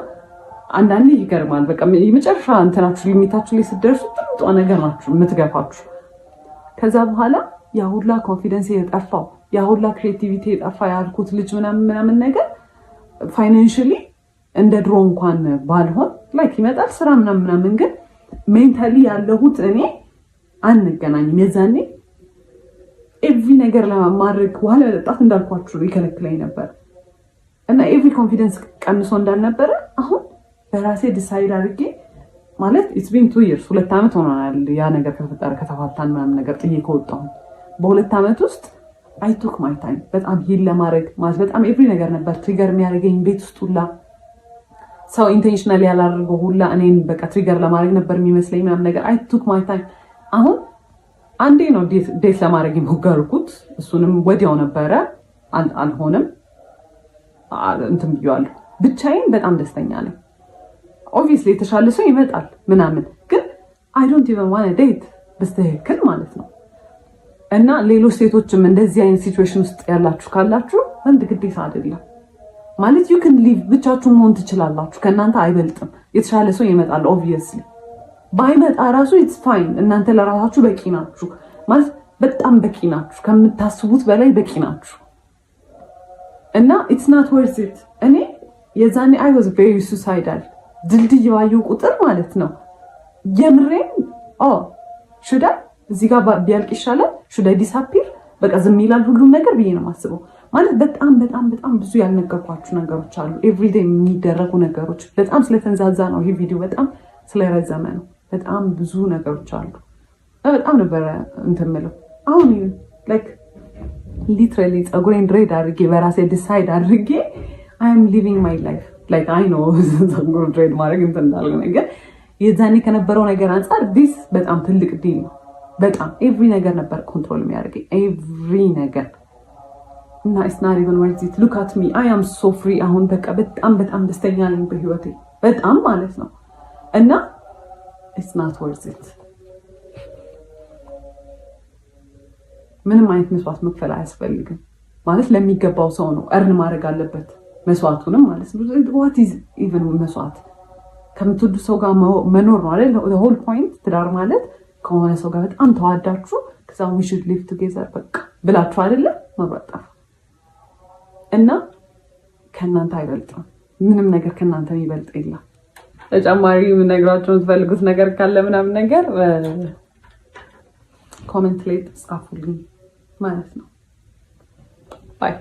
አንዳንዴ ይገርማል። በቃ የመጨረሻ እንትናችሁ ሊሚታችሁ ላይ ስትደርሱ ጥሩ ነገር ናችሁ የምትገፋችሁ። ከዛ በኋላ ያ ሁላ ኮንፊደንስ የጠፋው ያ ሁላ ክሬቲቪቲ የጠፋ ያልኩት ልጅ ምናምን ነገር ፋይናንሻሊ እንደ ድሮ እንኳን ባልሆን ይመጣል ስራ ምናምን ግን ሜንታሊ ያለሁት እኔ አንገናኝም። የዛኔ ኤቭሪ ነገር ለማድረግ ውሃ ለመጠጣት እንዳልኳችሁ ይከለክለኝ ነበር እና ኤቭሪ ኮንፊደንስ ቀንሶ እንዳልነበረ አሁን በራሴ ዲሳይድ አድርጌ ማለት ኢትስ ቢን 2 years 2 ዓመት ሆኗል። ያ ነገር ከተፈጠረ ከተፋታን ምናምን ነገር ጥዬ ከወጣሁ በ2 ዓመት ውስጥ አይ ቱክ ማይ ታይም በጣም ሂል ለማድረግ ማለት በጣም ኤቭሪ ነገር ነበር ትሪገር የሚያደርገኝ ቤት ውስጥ ሁላ ሰው ኢንቴንሽናሊ ያላደረገው ሁላ እኔን በቃ ትሪገር ለማድረግ ነበር የሚመስለኝ ምናምን ነገር አይ ቱክ ማይ ታይም። አሁን አንዴ ነው ዴት ለማድረግ የሞከርኩት እሱንም ወዲያው ነበረ አልሆነም እንትን ብዬዋለሁ። ብቻዬን በጣም ደስተኛ ነኝ። ኦብቪየስሊ የተሻለ ሰው ይመጣል ምናምን ግን አይ ዶንት ኢቨን ዋን ዴት በስተክል ማለት ነው። እና ሌሎች ሴቶችም እንደዚህ አይነት ሲቹዌሽን ውስጥ ያላችሁ ካላችሁ ወንድ ግዴታ አይደለም ማለት you can live ብቻችሁ መሆን ትችላላችሁ። ከእናንተ አይበልጥም። የተሻለ ሰው ይመጣል። ኦብቪየስሊ ባይመጣ ራሱ it's fine። እናንተ ለራሳችሁ በቂ ናችሁ ማለት በጣም በቂ ናችሁ። ከምታስቡት በላይ በቂ ናችሁ። እና it's not worth it። እኔ የዛኔ I was very suicidal ድልድይ ባየሁ ቁጥር ማለት ነው የምሬን should I እዚህ ጋር ቢያልቅ ይሻላል should I disappear በቃ ዝም ይላል ሁሉም ነገር ብዬ ነው የማስበው። ማለት በጣም ብዙ ያልነገርኳችሁ ነገሮች አሉ። ኤቭሪዴይ የሚደረጉ ነገሮች በጣም ስለተንዛዛ ነው ይሄ ቪዲዮ በጣም ስለረዘመ ነው። በጣም ብዙ ነገሮች አሉ። በጣም ነበረ እንትን የምለው አሁን ሊትራሊ ፀጉሬን ድሬድ አድርጌ በራሴ ዲሳይድ አድርጌ I am living my life I know ፀጉር ድሬድ ማድረግ እንትን እንዳልሆነ ግን የዛኔ ከነበረው ነገር አንጻር ዲስ በጣም ትልቅ ዲል ነው። በጣም ኤቭሪ ነገር ነበር ኮንትሮል የሚያደርገኝ ኤቭሪ ነገር እና it's not even worth it. Look at me. I am so free. አሁን በቃ በጣም ደስተኛ ነኝ በህይወቴ በጣም ማለት ነው። እና it's not worth it. ምንም አይነት መስዋዕት መክፈል አያስፈልግም ማለት ለሚገባው ሰው ነው እርን ማድረግ አለበት መስዋዕቱንም ማለት ነው። what is even መስዋዕት ከምትወዱ ሰው ጋር መኖር ነው አይደል? the whole point ትዳር ማለት ከሆነ ሰው ጋር በጣም ተዋዳችሁ ከዛ we should live together በቃ ብላችሁ አይደለ መብራት ጠፋ እና ከእናንተ አይበልጥም። ምንም ነገር ከእናንተ የሚበልጥ የለም። ተጨማሪ የምነግራችሁ የምትፈልጉት ነገር ካለ ምናምን ነገር ኮሜንት ላይ ጻፉልኝ ማለት ነው። ባይ